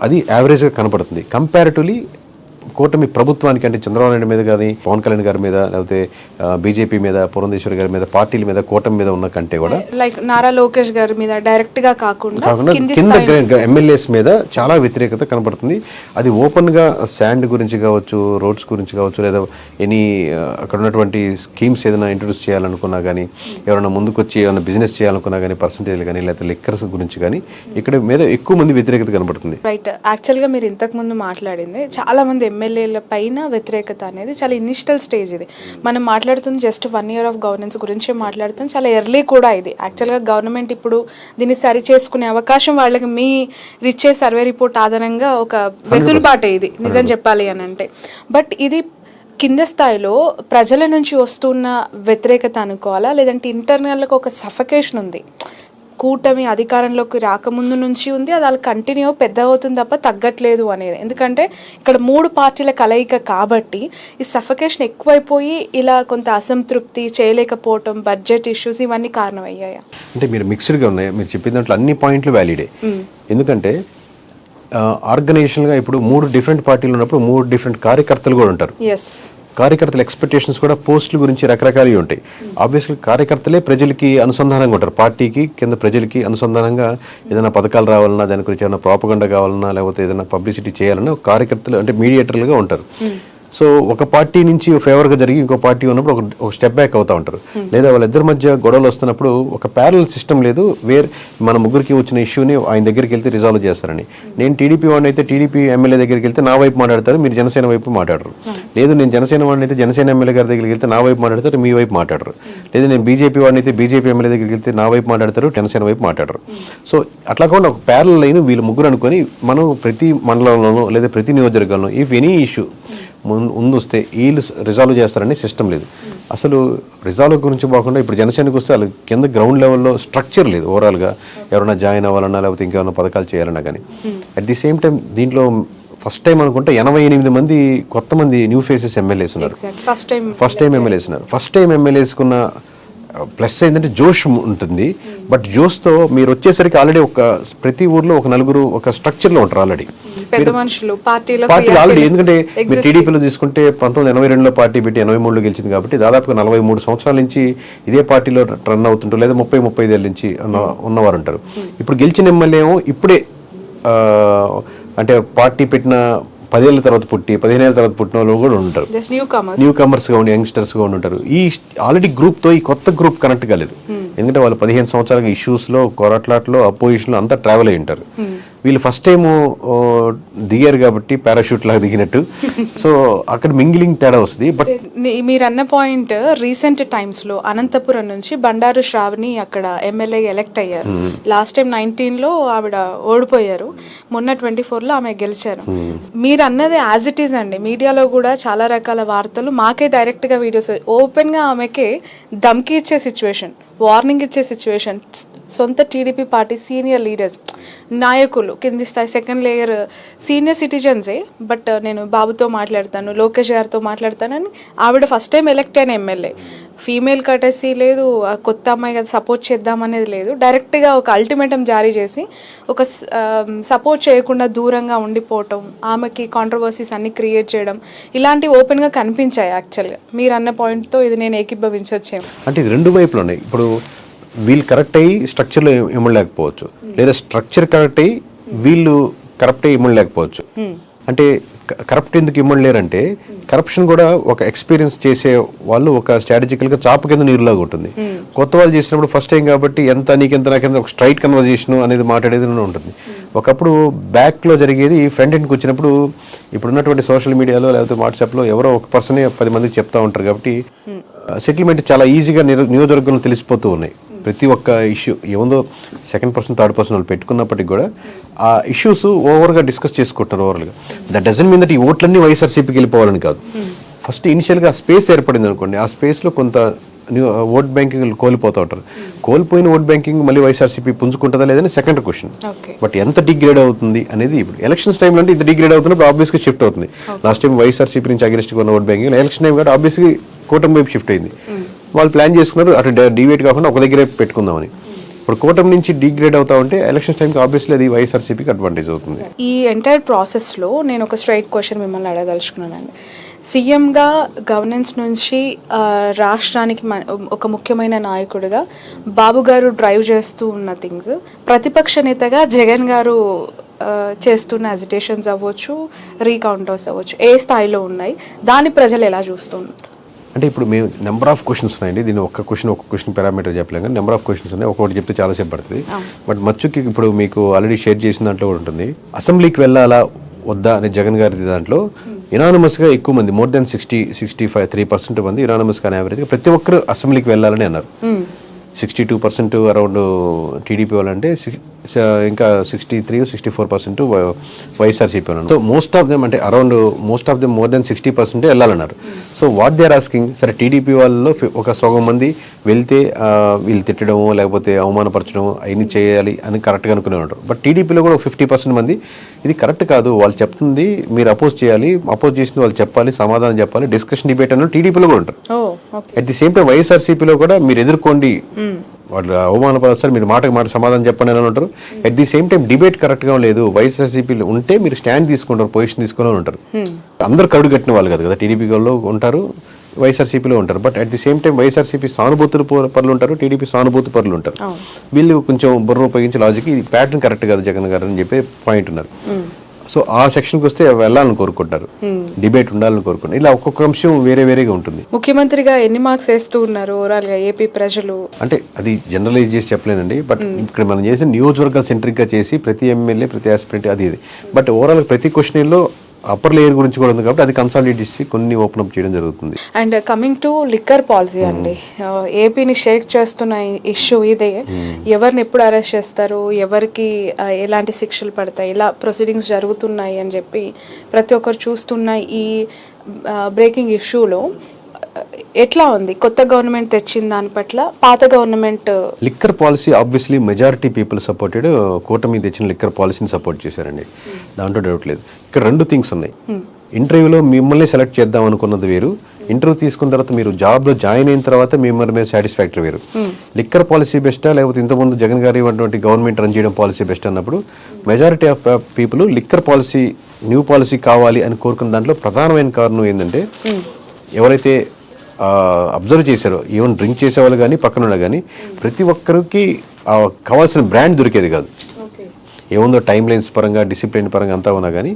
[SPEAKER 2] అది యావరేజ్గా కనపడుతుంది. కంపారిటివ్లీ కూటమి ప్రభుత్వానికి అంటే చంద్రబాబు నాయుడు మీద కానీ పవన్ కళ్యాణ్ గారి మీద లేకపోతే బీజేపీ మీద పురంధేశ్వరి గారి మీద పార్టీల మీద కూటమి మీద ఉన్న కంటే కూడా
[SPEAKER 1] లైక్ నారా లోకేష్ గారి మీద డైరెక్ట్ గా కాకుండా
[SPEAKER 2] కింద ఎమ్మెల్యేస్ మీద చాలా వ్యతిరేకత కనబడుతుంది. అది ఓపెన్ గా శాండ్ గురించి కావచ్చు, రోడ్స్ గురించి కావచ్చు, లేదా ఎనీ అక్కడ ఉన్నటువంటి స్కీమ్స్ ఏదైనా ఇంట్రొడ్యూస్ చేయాలనుకున్నా కానీ, ఎవరైనా ముందుకొచ్చి ఏమైనా బిజినెస్ చేయాలనుకున్నా కానీ, పర్సంటేజ్ కానీ లేకపోతే లిక్కర్స్ గురించి కానీ ఇక్కడ మీద ఎక్కువ మంది వ్యతిరేకత కనబడుతుంది.
[SPEAKER 1] రైట్. యాక్చువల్గా మీరు ఇంతకు ముందు మాట్లాడింది చాలా మంది ఎమ్మెల్యేల పైన వ్యతిరేకత అనేది చాలా ఇనిషియల్ స్టేజ్. ఇది మనం మాట్లాడుతుంది జస్ట్ 1 year ఆఫ్ గవర్నెన్స్ గురించే మాట్లాడుతుంది. చాలా ఎర్లీ కూడా ఇది. యాక్చువల్గా గవర్నమెంట్ ఇప్పుడు దీన్ని సరి చేసుకునే అవకాశం వాళ్ళకి మీ రిచ్చే సర్వే రిపోర్ట్ ఆధారంగా ఒక వెసులుబాటే ఇది నిజం చెప్పాలి అని అంటే. బట్ ఇది కింద స్థాయిలో ప్రజల నుంచి వస్తున్న వ్యతిరేకత అనుకోవాలా, లేదంటే ఇంటర్నల్గా ఒక సఫకేషన్ ఉంది, కూటమి అధికారంలోకి రాకముందు నుంచి ఉంది, అది అలా కంటిన్యూ పెద్ద అవుతుంది తప్ప తగ్గట్లేదు అనేది. ఎందుకంటే ఇక్కడ 3 పార్టీల కలయిక కాబట్టి ఈ సఫకేషన్ ఎక్కువైపోయి ఇలా కొంత అసంతృప్తి, చేయలేకపోవటం, బడ్జెట్ ఇష్యూస్ ఇవన్నీ కారణమయ్యాయా? అంటే
[SPEAKER 2] మీరు మిక్స్డ్గా ఉన్నాయి. మీరు చెప్పిన దాంట్లో అన్ని పాయింట్లు వ్యాలిడే. ఎందుకంటే ఆర్గనైజేషన్గా ఇప్పుడు 3 డిఫరెంట్ పార్టీలు ఉన్నప్పుడు 3 డిఫరెంట్ కార్యకర్తలు కూడా ఉంటారు. కార్యకర్తల ఎక్స్పెక్టేషన్స్ కూడా పోస్టుల గురించి రకరకాలు ఉంటాయి. ఆబ్వియస్లీ కార్యకర్తలే ప్రజలకి అనుసంధానంగా ఉంటారు. పార్టీకి కింద ప్రజలకి అనుసంధానంగా ఏదైనా పథకాలు రావాలన్నా, దాని గురించి ఏమైనా ప్రాపగండా కావాలన్నా, లేకపోతే ఏదైనా పబ్లిసిటీ చేయాలన్నా కార్యకర్తలు అంటే మీడియేటర్లుగా ఉంటారు. సో ఒక పార్టీ నుంచి ఫేవర్గా జరిగి ఇంకో పార్టీ ఉన్నప్పుడు ఒక స్టెప్ బ్యాక్ అవుతూ ఉంటారు. లేదా వాళ్ళిద్దరి మధ్య గొడవలు వస్తున్నప్పుడు ఒక ప్యారల్ సిస్టమ్ లేదు, మన ముగ్గురికి వచ్చిన ఇష్యూని ఆయన దగ్గరికి వెళ్తే రిజాల్వ్ చేస్తారని. నేను టీడీపీ వాడిని అయితే టీడీపీ ఎమ్మెల్యే దగ్గరికి వెళ్తే నా వైపు మాట్లాడతారు, మీరు జనసేన వైపు మాట్లాడరు. లేదు నేను జనసేన వాడిని అయితే జనసేన ఎమ్మెల్యే గారి దగ్గరికి వెళ్తే నా వైపు మాట్లాడతారు, మీ వైపు మాట్లాడరు. లేదు నేను బీజేపీ వాడిని అయితే బీజేపీ ఎమ్మెల్యే దగ్గరికి వెళ్తే నా వైపు మాట్లాడతారు, జనసేన వైపు మాట్లాడరు. సో అట్లా కూడా ఒక ప్యారల్ లైన్ వీళ్ళు ముగ్గురు అనుకొని మనం ప్రతి మండలంలోనూ లేదా ప్రతి నియోజకవర్గంలో ఇఫ్ ఎనీ ఇష్యూ ముందు వస్తే వీళ్ళు రిజాల్వ్ చేస్తారని సిస్టమ్ లేదు. అసలు రిజాల్వ్ గురించి పోకుండా ఇప్పుడు జనసేనకు వస్తే వాళ్ళు కింద గ్రౌండ్ లెవెల్లో స్ట్రక్చర్ లేదు. ఓవరాల్గా ఎవరైనా జాయిన్ అవ్వాలన్నా లేకపోతే ఇంకేమైనా పథకాలు చేయాలన్నా కానీ. అట్ ది సేమ్ టైం దీంట్లో ఫస్ట్ టైం అనుకుంటే 88 మంది కొత్త మంది న్యూ ఫేసెస్ ఎమ్మెల్యేస్ ఉన్నారు. ఫస్ట్ టైం ఎమ్మెల్యేస్ ఉన్నారు. ఫస్ట్ టైం ఎమ్మెల్యేస్కున్న ప్లస్ ఏంటంటే జోష్ ఉంటుంది. బట్ జోష్తో మీరు వచ్చేసరికి ఆల్రెడీ ప్రతి ఊర్లో ఒక 4 ఒక స్ట్రక్చర్లో ఉంటారు ఆల్రెడీ పార్టీ ఆల్రెడీ. ఎందుకంటే మీరు టీడీపీలో తీసుకుంటే 1982లో పార్టీ పెట్టి 83లో గెలిచింది కాబట్టి దాదాపుగా 43 సంవత్సరాల నుంచి ఇదే పార్టీలో రన్ అవుతుంటారు, లేదా 30-35 ఏళ్ళ నుంచి ఉన్నవారు ఉంటారు. ఇప్పుడు గెలిచిన ఎమ్మెల్యే ఇప్పుడే అంటే పార్టీ పెట్టిన 10 ఏళ్ళ తర్వాత పుట్టి 15 ఏళ్ళ తర్వాత పుట్టిన వాళ్ళు కూడా ఉంటారు. న్యూ కమర్స్గా ఉండి యంగ్స్టర్స్గా ఉంటారు. ఈ ఆల్రెడీ గ్రూప్తో ఈ కొత్త గ్రూప్ కనెక్ట్ కాలేదు. ఎందుకంటే వాళ్ళు 15 సంవత్సరాలుగా ఇష్యూస్లో, కొరట్లాట్లో, అపోజిషన్లో అంతా ట్రావెల్ అయ్యి ఉంటారు. వీళ్ళు ఫస్ట్ టైం దిగారు కాబట్టి పారాషూట్ లాగా దిగినట్టు. సో అక్కడ మింగిలింగ్ తేడా వస్తుంది. బట్
[SPEAKER 1] మీరు అన్న పాయింట్ రీసెంట్ టైమ్స్ లో అనంతపురం నుంచి బండారు శ్రావణి అక్కడ ఎమ్మెల్యే ఎలెక్ట్ అయ్యారు. లాస్ట్ టైం 19లో ఆవిడ ఓడిపోయారు, మొన్న 24లో ఆమె గెలిచారు. మీరు అన్నది యాజ్ ఇట్ ఈజ్ అండి. మీడియాలో కూడా చాలా రకాల వార్తలు, మాకే డైరెక్ట్ గా వీడియోస్, ఓపెన్ గా ఆమెకే ధమ్కి ఇచ్చే సిచ్యువేషన్, వార్నింగ్ ఇచ్చే సిచ్యువేషన్. సొంత టీడీపీ పార్టీ సీనియర్ లీడర్స్, నాయకులు, కింది స్థాయి సెకండ్ లేయర్ సీనియర్ సిటిజన్సే, బట్ నేను బాబుతో మాట్లాడతాను, లోకేష్ గారితో మాట్లాడతానని ఆవిడ ఫస్ట్ టైం ఎలెక్ట్ అయిన ఎమ్మెల్యే. ఫీమేల్ కటసీ లేదు, కొత్త అమ్మాయి కదా సపోర్ట్ చేద్దామనేది లేదు. డైరెక్ట్గా ఒక అల్టిమేటం జారీ చేసి ఒక సపోర్ట్ చేయకుండా దూరంగా ఉండిపోవటం, ఆమెకి కాంట్రవర్సీస్ అన్ని క్రియేట్ చేయడం, ఇలాంటివి ఓపెన్గా కనిపించాయి. యాక్చువల్గా మీరు అన్న పాయింట్తో ఇది నేను ఏకీభవించొచ్చేమో.
[SPEAKER 2] అంటే ఇది రెండు వైపులు ఉన్నాయి. ఇప్పుడు వీళ్ళు కరెక్ట్ అయ్యి స్ట్రక్చర్లో ఇమ్మలేకపోవచ్చు, లేదా స్ట్రక్చర్ కరెక్ట్ అయ్యి వీళ్ళు కరప్ట్ అయ్యి ఇమ్మలేకపోవచ్చు. అంటే కరప్ట్ ఎందుకు ఇమ్మలేరంటే కరప్షన్ కూడా ఒక ఎక్స్పీరియన్స్ చేసే వాళ్ళు ఒక స్ట్రాటజికల్గా చాప కింద నీరులాగా ఉంటుంది. కొత్త వాళ్ళు చేసినప్పుడు ఫస్ట్ టైం కాబట్టి ఎంత నీకెంత నాకెంత ఒక స్ట్రైట్ కన్వర్జేషన్ అనేది మాట్లాడేది ఉంటుంది. ఒకప్పుడు బ్యాక్లో జరిగేది ఫ్రంట్ ఎండ్కి వచ్చినప్పుడు ఇప్పుడున్నటువంటి సోషల్ మీడియాలో లేకపోతే వాట్సాప్లో ఎవరో ఒక పర్సనే 10 మందికి చెప్తా ఉంటారు కాబట్టి సెటిల్మెంట్ చాలా ఈజీగా నియోజకవర్గంలో తెలిసిపోతూ ఉన్నాయి. ప్రతి ఒక్క ఇష్యూ ఏముందో సెకండ్ పర్సన్ థర్డ్ పర్సన్ వాళ్ళు పెట్టుకున్నప్పటికీ కూడా ఆ ఇష్యూస్ ఓవర్గా డిస్కస్ చేసుకుంటున్నారు. ఓవర్గా దట్ డజంట్ మీన్ దట్ ఈ ఓట్లన్నీ వైఎస్ఆర్సీపీకి వెళ్ళిపోవాలని కాదు. ఫస్ట్ ఇనిషియల్గా స్పేస్ ఏర్పడింది అనుకోండి, ఆ స్పేస్లో కొంత ఓట్ బ్యాంకింగ్ కోల్పోతూ ఉంటారు. కోల్పోయిన ఓట్ బ్యాంకింగ్ మళ్ళీ వైఎస్ఆర్సీపీ పుంజుకుంటుందా లేదని సెకండ్ క్వశ్చన్. బట్ ఎంత డిగ్రేడ్ అవుతుంది అనేది ఇప్పుడు ఎలక్షన్స్ టైంలో అంటే ఇంత డిగ్రేడ్ అవుతున్నప్పుడు ఆబ్వియస్గా షిఫ్ట్ అవుతుంది. లాస్ట్ టైం వైఎస్ఆర్సీపీ నుంచి అగెన్స్ట్గా ఉన్న ఓట్ బ్యాంకింగ్ ఎలక్షన్ టైం కాబట్టి ఆబ్వియస్గా కూటమి వైపు షిఫ్ట్ అయింది. వాళ్ళు ప్లాన్ చేసుకున్నారు అటు డివేట్ కాకుండా ఒక దగ్గరే పెట్టుకుందామని. ఇప్పుడు కూటమి నుంచి డిగ్రేడ్ అవుతా ఉంటే ఎలక్షన్స్ టైంకి ఆబ్వియస్లీ అది వైఎస్ఆర్సీపీకి అడ్వాంటేజ్ అవుతుంది.
[SPEAKER 1] ఈ ఎంటైర్ ప్రాసెస్లో నేను ఒక స్ట్రైట్ క్వశ్చన్ మిమ్మల్ని అడగదలుచుకున్నానండి. సీఎంగా గవర్నెన్స్ నుంచి రాష్ట్రానికి ఒక ముఖ్యమైన నాయకుడిగా బాబు గారు డ్రైవ్ చేస్తూ ఉన్న థింగ్స్, ప్రతిపక్ష నేతగా జగన్ గారు చేస్తున్న అజిటేషన్స్ అవ్వచ్చు, రీకౌంటర్స్ అవ్వచ్చు, ఏ స్థాయిలో ఉన్నాయి, దాన్ని ప్రజలు ఎలా చూస్తున్నారు?
[SPEAKER 2] అంటే ఇప్పుడు మేము నెంబర్ ఆఫ్ క్వశ్చన్స్ ఉన్నాయండి. దీన్ని ఒక్క క్వశ్చన్ పారామీటర్ చెప్పలేం కానీ నెంబర్ ఆఫ్ క్వశ్చన్స్ ఉన్నాయి. ఒక్కొక్కటి చెప్తే చాలాసేపు పడుతుంది. బట్ మచ్చుకి ఇప్పుడు మీకు ఆల్రెడీ షేర్ చేసిన దాంట్లో కూడా ఉంటుంది. అసెంబ్లీకి వెళ్ళాలా వద్దా అనే జగన్ గారి దాంట్లో యునానిమస్గా ఎక్కువ మంది, మోర్ దెన్ 63% మంది యునానిమస్గా యావరేజ్గా ప్రతి ఒక్కరు అసెంబ్లీకి వెళ్ళాలని అన్నారు. 62% అరౌండ్ టీడీపీ వాళ్ళంటే ఇంకా 63-64% వైఎస్ఆర్సీపీ వాళ్ళు. సో మోస్ట్ ఆఫ్ దెమ్ అంటే around most of them more than 60% వెళ్ళాలన్నారు. So what they are asking, సరే టీడీపీ వాళ్ళలో ఒక సగం మంది వెళ్తే వీళ్ళు తిట్టడము లేకపోతే అవమానపరచడం అవన్నీ చేయాలి అని కరెక్ట్గా అనుకునే ఉంటారు. బట్ టీడీపీలో కూడా 50% మంది ఇది కరెక్ట్ కాదు, వాళ్ళు చెప్తుంది మీరు అపోజ్ చేయాలి, అపోజ్ చేసింది వాళ్ళు చెప్పాలి, సమాధానం చెప్పాలి, డిస్కషన్ డిబేట్ అని టీడీపీలో కూడా ఉంటారు. అట్ ది సేమ్ టైం వైఎస్ఆర్సీపీలో కూడా మీరు ఎదుర్కోండి, వాళ్ళు అవమానపరుస్తారు, మీరు మాటకు మాట సమాధానం చెప్పండి అని ఉంటారు. At the same time debate కరెక్ట్గా లేదు, వైఎస్ఆర్సీపీలో ఉంటే మీరు స్టాండ్ తీసుకుంటారు, పొజిషన్ తీసుకుని ఉంటారు. అందరు కడుగు కట్టిన వాళ్ళు కాదు కదా, టీడీపీలో ఉంటారు, వైఎస్ఆర్సీపీలో ఉంటారు. But at the same time YSRCP సానుభూతులు పరులు ఉంటారు, టీడీపీ సానుభూతి పరులు ఉంటారు. వీళ్ళు కొంచెం బుర్ర ఉపయోగించి లాజిక్ ఇది ప్యాటర్న్ కరెక్ట్ కాదు జగన్ గారు అని చెప్పే పాయింట్ ఉన్నారు. సో ఆ సెక్షన్కి వస్తే వెళ్ళాలని కోరుకుంటారు, డిబేట్ ఉండాలని కోరుకుంటారు. ఇలా ఒక్కొక్క అంశం వేరే వేరేగా ఉంటుంది.
[SPEAKER 1] ముఖ్యమంత్రిగా ఎన్ని మార్క్స్ వేస్తూ ఉన్నారు ఓవరాల్ గా ఏపీ ప్రజలు? అంటే
[SPEAKER 2] అది జనరలైజ్ చేసి చెప్పలేనండి. బట్ ఇక్కడ మనం చేసి నియోజకవర్గాలు సెంట్రిక్ గా చేసి ప్రతి ఎమ్మెల్యే ప్రతి ఆస్పిరెంట్ అది బట్ ఓవరాల్ ప్రతి క్వశ్చన్ లో అప్పర్ లేయర్ గురించి కూడా ఉంది కాబట్టి అది కన్సాలిడేట్ చేసి కొన్ని ఓపెన్ అప్ చేయడం జరుగుతుంది.
[SPEAKER 1] And coming to liquor policy అండి, ఏపీని షేక్ చేస్తున్న ఇష్యూ ఇదే. ఎవరిని ఎప్పుడు అరెస్ట్ చేస్తారు, ఎవరికి ఎలాంటి శిక్షలు పడతాయి, ఇలా ప్రొసీడింగ్స్ జరుగుతున్నాయి అని చెప్పి ప్రతి ఒక్కరు చూస్తున్న ఈ బ్రేకింగ్ ఇష్యూలో ఎట్లా ఉంది కొత్త గవర్నమెంట్ తెచ్చిన దాని పట్ల పాత government?
[SPEAKER 2] Liquor policy obviously majority people supported, కూటమి తెచ్చిన లిక్కర్ పాలసీని సపోర్ట్ చేశారండి, దాంట్లో డౌట్ లేదు. ఇక్కడ రెండు థింగ్స్ ఉన్నాయి. ఇంటర్వ్యూలో మిమ్మల్ని సెలెక్ట్ చేద్దాం అనుకున్నది వేరు, ఇంటర్వ్యూ తీసుకున్న తర్వాత మీరు జాబ్లో జాయిన్ అయిన తర్వాత మిమ్మల్ని మీద సాటిస్ఫాక్టరీ వేరు. లిక్కర్ పాలసీ బెస్టా లేకపోతే ఇంతకుముందు జగన్ గారు ఇవ్వటువంటి గవర్నమెంట్ రన్ చేయడం పాలసీ బెస్ట్ అన్నప్పుడు majority of people liquor policy new policy కావాలి అని కోరుకున్న దాంట్లో ప్రధానమైన కారణం ఏంటంటే ఎవరైతే అబ్జర్వ్ చేశారో ఈవెన్ డ్రింక్ చేసేవాళ్ళు కానీ పక్కన కానీ ప్రతి ఒక్కరికి కావాల్సిన బ్రాండ్ దొరికేది కాదు. ఏముందో టైం లైన్స్ పరంగా డిసిప్లిన్ పరంగా అంతా ఉన్నా కానీ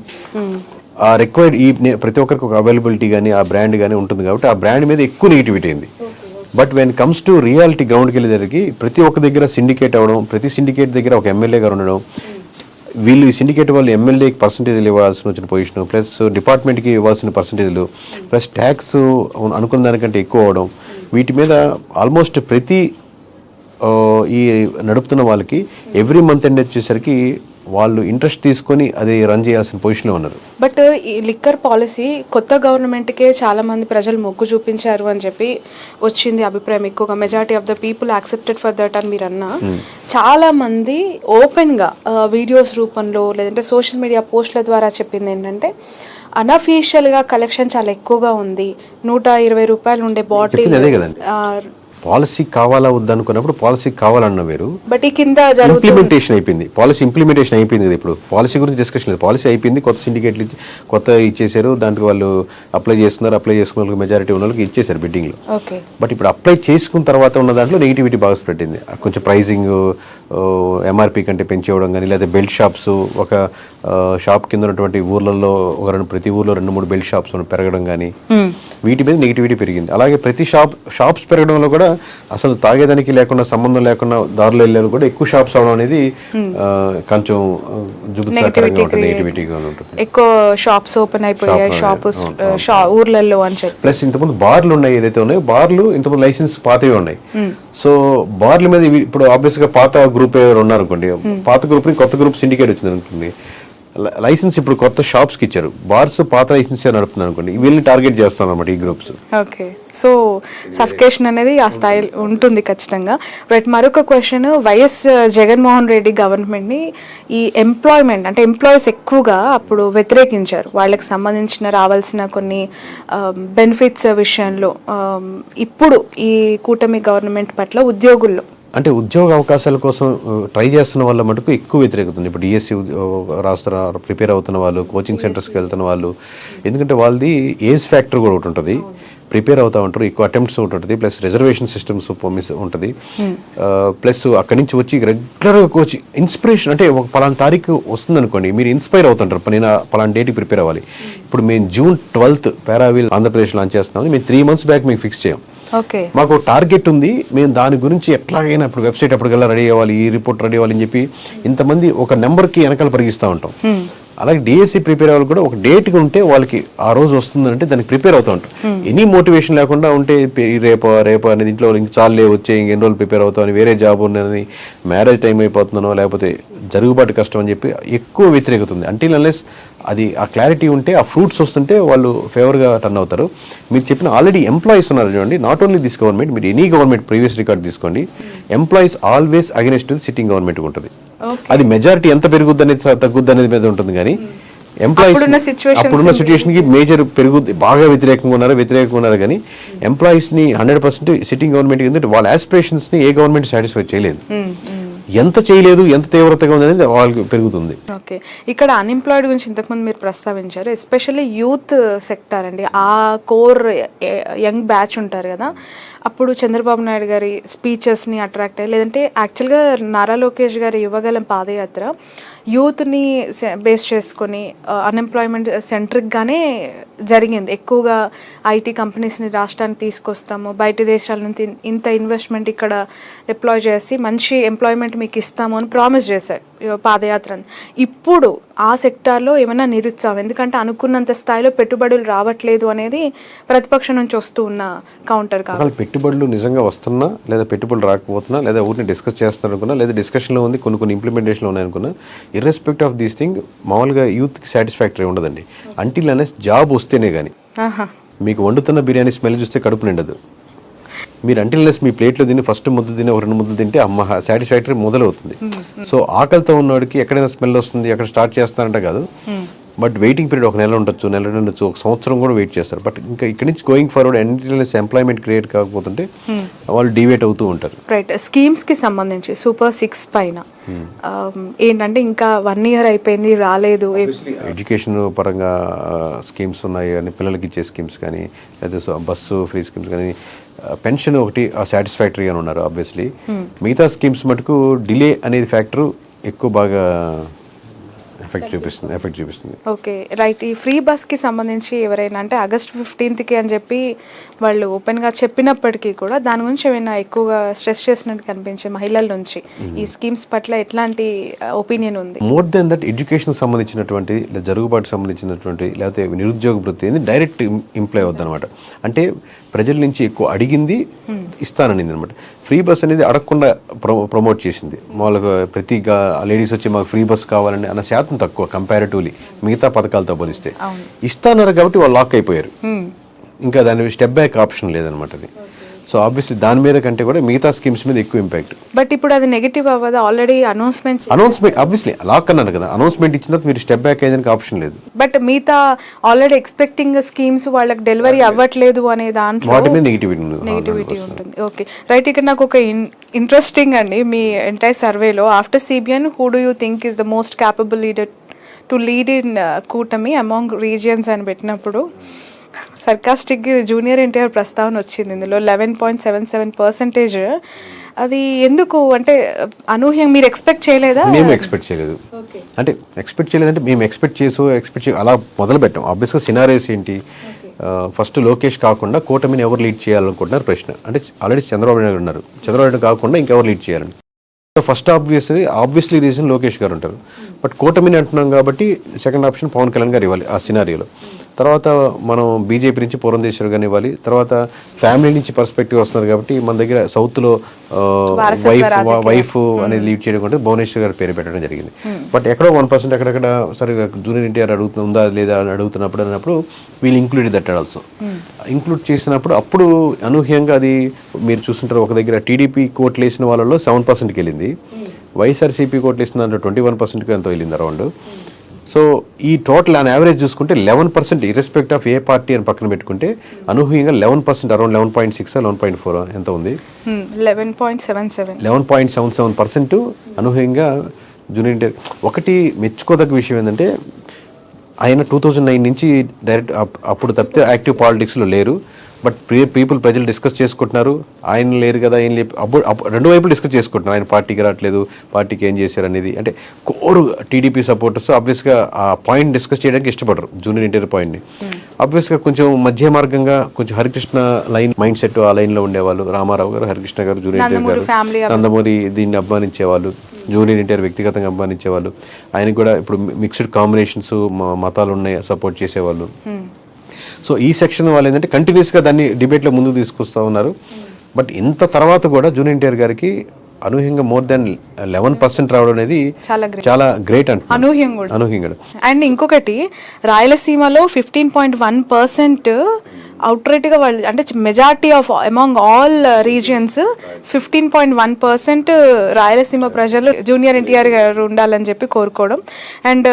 [SPEAKER 2] ఆ రిక్వైర్డ్ ఈ ప్రతి ఒక్కరికి ఒక అవైలబిలిటీ కానీ ఆ బ్రాండ్ కానీ ఉంటుంది కాబట్టి ఆ బ్రాండ్ మీద ఎక్కువ నెగిటివిటీ అయింది. But when comes to reality గ్రౌండ్కి వెళ్ళేసరికి ప్రతి ఒక్క దగ్గర సిండికేట్ అవ్వడం, ప్రతి సిండికేట్ దగ్గర ఒక ఎమ్మెల్యే గారు ఉండడం, వీళ్ళు ఈ సిండికేట్ వాళ్ళు ఎమ్మెల్యేకి పర్సంటేజ్లు ఇవ్వాల్సిన వచ్చిన పొజిషన్ ప్లస్ డిపార్ట్మెంట్కి ఇవ్వాల్సిన పర్సంటేజ్లు ప్లస్ ట్యాక్స్ అనుకున్న దానికంటే ఎక్కువ అవడం, వీటి మీద ఆల్మోస్ట్ ప్రతి ఈ నడుపుతున్న వాళ్ళకి ఎవ్రీ మంత్ ఎండ్ వచ్చేసరికి వాళ్ళు ఇంట్రెస్ట్ తీసుకొని అది రన్ చేయాల్సిన పొజిషన్లో ఉన్నారు.
[SPEAKER 1] బట్ ఈ లిక్కర్ పాలసీ కొత్త గవర్నమెంట్కే చాలా మంది ప్రజలు మొగ్గు చూపించారు అని చెప్పి వచ్చింది అభిప్రాయం ఎక్కువగా. Majority of the people accepted for that అని మీరు అన్నా. చాలా మంది ఓపెన్గా వీడియోస్ రూపంలో లేదంటే సోషల్ మీడియా పోస్టుల ద్వారా చెప్పింది ఏంటంటే అనఫీషియల్గా కలెక్షన్ చాలా ఎక్కువగా ఉంది, 120 రూపాయలు ఉండే బాటిల్.
[SPEAKER 2] పాలసీ కావాలా వద్దనుకున్నప్పుడు పాలసీ కావాలన్న వేరు,
[SPEAKER 1] బట్ ఈ కింద
[SPEAKER 2] ఇంప్లిమెంటేషన్ అయిపోయింది, పాలసీ ఇంప్లిమెంటేషన్ అయిపోయింది కదా. ఇప్పుడు పాలసీ గురించి డిస్కషన్ లేదు, పాలసీ అయిపోయింది, కొత్త సిండికేట్లు కొత్త ఇచ్చేసారు, దానికి వాళ్ళు అప్లై చేస్తున్నారు, అప్లై చేసుకున్న వాళ్ళకి మెజారిటీ ఉన్న వాళ్ళకి ఇచ్చేసారు బిడ్డింగ్లో. బట్ ఇప్పుడు అప్లై చేసుకున్న తర్వాత ఉన్న దాంట్లో నెగిటివిటీ బాగా స్ప్రెడ్ అయింది. కొంచెం ప్రైజింగ్ ఎంఆర్పీ కంటే పెంచేవడం కానీ, లేదా బెల్ట్ షాప్స్ ఒక షాప్ కింద ఉన్నటువంటి ఊర్లలో ప్రతి ఊర్లో 2-3 బెల్ట్ షాప్స్ పెరగడం కానీ, వీటి మీద నెగిటివిటీ పెరిగింది. అలాగే ప్రతి షాప్స్ పెరగడంలో కూడా అసలు తాగేదానికి లేకుండా సంబంధం లేకుండా దారిలో వెళ్ళేది కూడా ఎక్కువ షాప్స్ అవడం అనేది కొంచెం జుగుప్సాకరంగా ఉంటుంది, నెగిటివిటీగా ఉంటుంది.
[SPEAKER 1] ఎక్కువ షాప్స్ ఓపెన్ అయిపోయాయి ఊర్లలో అని చెప్పి.
[SPEAKER 2] ప్లస్ ఇంతకుముందు బార్లు ఉన్నాయి, ఏదైతే ఉన్నాయో బార్లు ఇంతకుముందు లైసెన్స్ పాతవి ఉన్నాయి. సో బార్ల మీద ఇప్పుడు ఆబ్వియస్ గా పాత గ్రూప్ ఎవరు ఉన్నారు అనుకోండి, పాత గ్రూప్ ని కొత్త గ్రూప్ సిండికేట్ వచ్చింది అనుకోండి, లైసెన్స్ ఇప్పుడు కొత్త షాప్స్ కి ఇచ్చారు, బార్స్ పాత లైసెన్స్ నడుపుతున్నారు అనుకోండి, వీళ్ళని టార్గెట్ చేస్తాం అన్నమాట ఈ గ్రూప్స్.
[SPEAKER 1] ఓకే, సో సఫికేషన్ అనేది ఆ స్థాయి ఉంటుంది ఖచ్చితంగా. బట్ మరొక question, YS Jaganmohan Reddy government ని ఈ ఎంప్లాయ్మెంట్ అంటే ఎంప్లాయీస్ ఎక్కువగా అప్పుడు వ్యతిరేకించారు, వాళ్ళకి సంబంధించిన రావాల్సిన కొన్ని బెనిఫిట్స్ విషయంలో. ఇప్పుడు ఈ కూటమి గవర్నమెంట్ పట్ల ఉద్యోగుల్లో
[SPEAKER 2] అంటే ఉద్యోగ అవకాశాల కోసం ట్రై చేస్తున్న వాళ్ళ మటుకు ఎక్కువ వ్యతిరేకత ఉంది. ఇప్పుడు డిఎస్సి రాస్తున్న ప్రిపేర్ అవుతున్న వాళ్ళు, కోచింగ్ సెంటర్స్కి వెళ్తున్న వాళ్ళు, ఎందుకంటే వాళ్ళది ఏజ్ ఫ్యాక్టర్ కూడా ఒకటి ఉంటుంది. ప్రిపేర్ అవుతూ ఉంటారు, ఎక్కువ అటెంప్ట్స్ ఒకటి ఉంటుంది, ప్లస్ రిజర్వేషన్ సిస్టమ్స్ ఉంటుంది, ప్లస్ అక్కడి నుంచి వచ్చి రెగ్యులర్గా వచ్చి ఇన్స్పిరేషన్ అంటే ఒక పలానా తారీఖు వస్తుంది అనుకోండి, మీరు ఇన్స్పైర్ అవుతుంటారు, నేను పలానా డేట్కి ప్రిపేర్ అవ్వాలి. ఇప్పుడు మేము June 12th పారావీల్ ఆంధ్రప్రదేశ్ లాంచ్ చేస్తున్నాం, మేము 3 months బ్యాక్ మీకు ఫిక్స్ చేయం. మాకు టార్గెట్ ఉంది, మేము దాని గురించి ఎట్లాగైనా ఇప్పుడు వెబ్సైట్ అప్పటికల్లా రెడీ అవ్వాలి, ఈ రిపోర్ట్ రెడీ అవ్వాలి అని చెప్పి ఇంతమంది ఒక నెంబర్కి వెనకాల పరిగిస్తూ ఉంటాం. అలాగే డిఎస్సి ప్రిపేర్ అవ్వాలి కూడా ఒక డేట్కి ఉంటే వాళ్ళకి ఆ రోజు వస్తుందంటే దానికి ప్రిపేర్ అవుతూ ఉంటాం. ఎనీ మోటివేషన్ లేకుండా ఉంటే రేపు అనేది ఇంట్లో ఇంక చాలే వచ్చే ఇంకెన్ని రోజులు ప్రిపేర్ అవుతాం అని, వేరే జాబ్ ఉన్నదని, మ్యారేజ్ టైం అయిపోతున్నానో లేకపోతే జరుగుబాటు కష్టం అని చెప్పి ఎక్కువ వ్యతిరేకత ఉంది. అంటిల్ అన్లెస్ అది ఆ క్లారిటీ ఉంటే, ఆ ఫ్రూట్స్ వస్తుంటే వాళ్ళు ఫేవర్గా టర్న్ అవుతారు. మీరు చెప్పిన ఆల్రెడీ ఎంప్లాయీస్ ఉన్నారు చూడండి, నాట్ ఓన్లీ దిస్ గవర్నమెంట్, మీరు ఎనీ గవర్నమెంట్ ప్రీవియస్ రికార్డ్ తీసుకోండి, employees always against sitting government ఉంటుంది. అది మెజారిటీ ఎంత పెరుగుద్ది అనేది తగ్గుద్ది అనేది మీద ఉంటుంది. కానీ ఎంప్లాయీస్ అప్పుడున్న సిచ్యువేషన్ కి మేజర్ పెరుగుద్ది, బాగా వ్యతిరేకంగా ఉన్నారు. కానీ ఎంప్లాయీస్ ని 100% సిట్టింగ్ గవర్నమెంట్ ఎందుకంటే వాళ్ళ ఆస్పిరేషన్స్ ని ఏ గవర్నమెంట్ సాటిస్ఫై చేయలేదు. ఎంత చేయలేదు, ఎంత తీవ్రతగా ఉంది అనేది వాళ్ళకి పెరుగుతుంది.
[SPEAKER 1] ఓకే, ఇక్కడ అన్ఎంప్లాయిడ్ గురించి ఇంతకుముందు మీరు ప్రస్తావించారు, ఎస్పెషల్లీ యూత్ సెక్టార్ అండి, ఆ కోర్ యంగ్ బ్యాచ్ ఉంటారు కదా. అప్పుడు చంద్రబాబు నాయుడు గారి స్పీచెస్ని అట్రాక్ట్ అయ్యి, లేదంటే యాక్చువల్గా నారా లోకేష్ గారి యువగలం పాదయాత్ర యూత్ని బేస్ చేసుకొని అన్ఎంప్లాయ్మెంట్ సెంట్రిక్గానే జరిగింది. ఎక్కువగా ఐటీ కంపెనీస్ని రాష్ట్రానికి తీసుకొస్తాము, బయట దేశాల నుంచి ఇంత ఇన్వెస్ట్మెంట్ ఇక్కడ డిప్లాయ్ చేసి మంచి ఎంప్లాయ్మెంట్ మీకు ఇస్తాము అని ప్రామిస్ చేశారు పాదయాత్రని. ఇప్పుడు ఆ సెక్టార్లో ఏమైనా నిరుత్సాహం, ఎందుకంటే అనుకున్నంత స్థాయిలో పెట్టుబడులు రావట్లేదు అనేది ప్రతిపక్షం నుంచి వస్తూ ఉన్న కౌంటర్.
[SPEAKER 2] కాబట్టి పెట్టుబడులు నిజంగా వస్తున్నా, లేదా పెట్టుబడులు రాకపోతున్నా, లేదా ఊరిని డిస్కస్ చేస్తున్నారు అనుకున్నా, లేదా డిస్కషన్లో ఉంది, కొన్ని ఇంప్లిమెంటేషన్లో ఉన్నాయనుకున్నా, ఇర్రెస్పెక్ట్ ఆఫ్ దీస్ థింగ్ మామూలుగా యూత్కి సాటిస్ఫాక్టరీ ఉండదండి. అంటిల్ అనేసి జాబ్ వస్తేనే కానీ. మీకు వండుతున్న బిర్యానీ స్మెల్ చూస్తే కడుపు నిండదు. మీరు అంటిల్నెస్ మీ ప్లేట్లో తిని ఫస్ట్ ముద్ద తిని 2 ముద్దలు తింటే అమ్మ సాటిస్ఫాక్టరీ మొదలవుతుంది. సో ఆకలితో ఉన్నవాడికి ఎక్కడైనా స్మెల్ వస్తుంది, ఎక్కడ స్టార్ట్ చేస్తున్నారంటే కాదు, బట్ వెయిటింగ్ పీరియడ్ 1 నెల ఉండొచ్చు, 1 నెల ఉండొచ్చు, 1 సంవత్సరం కూడా వెయిట్ చేస్తారు. బట్ ఇంకా ఇక్కడి నుంచి గోయింగ్ ఫార్వర్డ్ ఎంటిల్నెస్ ఎంప్లాయ్మెంట్ క్రియేట్ కాకపోతుంటే వాళ్ళు డివేట్ అవుతూ ఉంటారు.
[SPEAKER 1] రైట్, స్కీమ్స్కి సంబంధించి సూపర్ 6 పైన ఏంటంటే ఇంకా 1 year అయిపోయింది, రాలేదు.
[SPEAKER 2] ఎడ్యుకేషన్ పరంగా స్కీమ్స్ ఉన్నాయి కానీ, పిల్లలకి ఇచ్చే స్కీమ్స్ కానీ, లేదా బస్సు ఫ్రీ స్కీమ్స్ కానీ, పెన్షన్ ఒకటి సాటిస్ఫాక్టరీ అని ఉన్నారు ఆబ్వియస్లీ. మిగతా స్కీమ్స్ మటుకు డిలే అనేది ఫ్యాక్టర్ ఎక్కువ బాగా ఎఫెక్ట్ చూపిస్తుంది.
[SPEAKER 1] Okay, right. ఈ ఫ్రీ బస్కి సంబంధించి ఎవరైనా అంటే August 15th అని చెప్పి వాళ్ళు ఓపెన్గా చెప్పినప్పటికీ కూడా దాని గురించి ఏమైనా ఎక్కువగా స్ట్రెస్ చేసినట్టు కనిపించే మహిళల నుంచి ఈ స్కీమ్స్ పట్ల ఎట్లాంటి ఒపీనియన్ ఉంది?
[SPEAKER 2] మోర్ దెన్ దట్ ఎడ్యుకేషన్ సంబంధించినటువంటి, లేదా జరుగుబాటు సంబంధించినటువంటి, లేకపోతే నిరుద్యోగ వృత్తి అనేది డైరెక్ట్ ఇంప్లాయ్ అవుద్ది అనమాట. అంటే ప్రజల నుంచి ఎక్కువ అడిగింది ఇస్తాననింది అనమాట. ఫ్రీ బస్ అనేది అడగకుండా ప్రమోట్ చేసింది. మామూలుగా ప్రతి లేడీస్ వచ్చి మాకు ఫ్రీ బస్ కావాలని అన్న శాతం తక్కువ కంపారిటివ్లీ మిగతా పథకాలతో పోలిస్తే. ఇస్తాన్నారు కాబట్టి వాళ్ళు లాక్ అయిపోయారు. ఇంకా దాని స్టెప్ బ్యాక్ ఆప్షన్ లేదనమాట అది. సో ఆబ్వియస్లీ దాని మీద కంటే కూడా మిగతా స్కీమ్స్ మీద ఎక్కువ ఇంపాక్ట్.
[SPEAKER 1] బట్ ఇప్పుడు అది నెగటివ్ అవ్వదు, ఆల్రెడీ అనౌన్స్మెంట్
[SPEAKER 2] ఆబ్వియస్లీ లాక్ అన్నారు కదా, అనౌన్స్మెంట్ ఇచ్చిన తర్వాత మీరు స్టెప్ బ్యాక్ అయ్యేదానికి ఆప్షన్ లేదు.
[SPEAKER 1] బట్ మిగతా ఆల్రెడీ ఎక్స్పెక్టింగ్ స్కీమ్స్ వాళ్ళకి డెలివరీ అవ్వట్లేదు అనే దాంట్లో
[SPEAKER 2] వాటి మీద నెగిటివిటీ
[SPEAKER 1] ఉంటుంది. Okay, right. ఇక్కడ నాకు ఒక ఇంట్రెస్టింగ్ అండి, మీ ఎంటైర్ సర్వేలో after CBN who do you think is the most capable leader to lead in కూటమి అమాంగ్ రీజియన్స్ అని పెట్టినప్పుడు సర్కాస్టిక్ జూనియర్ ఎన్టీఆర్ ప్రస్తావన వచ్చింది. ఇందులో 11.77%. అది ఎందుకు అంటే అనూహ్యం, మీరు ఎక్స్పెక్ట్ చేయలేదా?
[SPEAKER 2] మేము ఎక్స్పెక్ట్ చేయలేదు. అంటే ఎక్స్పెక్ట్ చేయలేదంటే మేము ఎక్స్పెక్ట్ అలా మొదలు పెట్టాం. ఆబ్వియస్గా సినారియోస్ ఏంటి, ఫస్ట్ లోకేష్ కాకుండా కూటమిని ఎవరు లీడ్ చేయాలనుకుంటున్నారు ప్రశ్న. అంటే ఆల్రెడీ చంద్రబాబు నాయుడు ఉన్నారు, చంద్రబాబు నాయుడు కాకుండా ఇంకెవరు లీడ్ చేయాలని. ఫస్ట్ ఆబ్వియస్లీ రీజన్ లోకేష్ గారు ఉంటారు. బట్ కూటమిని అంటున్నాం కాబట్టి సెకండ్ ఆప్షన్ పవన్ కళ్యాణ్ గారు ఇవ్వాలి ఆ సినారియోలో. తర్వాత మనం బీజేపీ నుంచి పురంధేశ్వర్ గారిని ఇవ్వాలి. తర్వాత ఫ్యామిలీ నుంచి పర్స్పెక్టివ్ వస్తున్నారు కాబట్టి మన దగ్గర సౌత్లో వైఫ్ అనేది లీడ్ చేయడం కంటే భువనేశ్వర్ గారి పేరు పెట్టడం జరిగింది. బట్ ఎక్కడో 1% అక్కడక్కడ సరే జూనియర్ ఎన్టీఆర్ ఉందా లేదా అని అన్నప్పుడు వీళ్ళు ఇంక్లూడ్ దట్ ఆల్సో. ఇంక్లూడ్ చేసినప్పుడు అప్పుడు అనూహ్యంగా అది మీరు చూస్తుంటారు, ఒక దగ్గర టీడీపీ కోట్లు వేసిన వాళ్ళలో 7%కి వెళ్ళింది, వైఎస్ఆర్సీపీ కోట్లు వేసిన దాంట్లో 21%కి ఎంతో వెళ్ళింది అరౌండ్. సో ఈ టోటల్ ఆన్ యావరేజ్ చూసుకుంటే 11% ఇర్రెస్పెక్ట్ ఆఫ్ ఏ పార్టీ అని పక్కన పెట్టుకుంటే అనూహ్యంగా 11%, అరౌండ్ 11.6 11.4 ఎంత ఉంది, 11.77% అనూహ్యంగా జూనియర్ ఎన్టీఆర్. ఒకటి మెచ్చుకోదగ్గ విషయం ఏంటంటే ఆయన 2009 నుంచి డైరెక్ట్ అప్పుడు తప్పితే యాక్టివ్ పాలిటిక్స్లో లేరు. బట్ ప్రజలు డిస్కస్ చేసుకుంటున్నారు, ఆయన లేరు కదా, ఆయన అప్పుడు రెండు వైపులు డిస్కస్ చేసుకుంటున్నారు, ఆయన పార్టీకి రావట్లేదు, పార్టీకి ఏం చేశారు అనేది. అంటే కోర్ టీడీపీ సపోర్టర్స్ ఆబ్వియస్గా ఆ పాయింట్ డిస్కస్ చేయడానికి ఇష్టపడరు, జూనియర్ ఎన్టీఆర్ పాయింట్ని. ఆబ్వియస్గా కొంచెం మధ్య మార్గంగా కొంచెం హరికృష్ణ లైన్ మైండ్ సెట్ ఆ లైన్లో ఉండేవాళ్ళు, రామారావు గారు, హరికృష్ణ గారు, జూనియర్ ఎన్టీఆర్ గారు, నందమూరి దీన్ని అభిమానించేవాళ్ళు, జూనియర్ ఎన్టీఆర్ వ్యక్తిగతంగా అభిమానించేవాళ్ళు. ఆయనకు కూడా ఇప్పుడు మిక్స్డ్ కాంబినేషన్స్ మతాలు ఉన్నాయి సపోర్ట్ చేసేవాళ్ళు. సో ఈ సెక్షన్ వాళ్ళు ఏంటంటే కంటిన్యూస్గా దాన్ని డిబేట్లో ముందుకు తీసుకొస్తూ ఉన్నారు. బట్ ఇంత తర్వాత కూడా జూనియర్ ఎన్టీఆర్ గారికి అనూహ్యంగా మోర్ దాన్ 11% రావడం అనేది చాలా గ్రేట్ అంట, అనూహ్యంగా.
[SPEAKER 1] అండ్ ఇంకొకటి, రాయలసీమలో 15.1% అవుట్ రైట్గా వాళ్ళు, అంటే majority of among all regions 15.1% Rayalaseema ప్రజలు జూనియర్ ఎన్టీఆర్ గారు ఉండాలని చెప్పి కోరుకోవడం. అండ్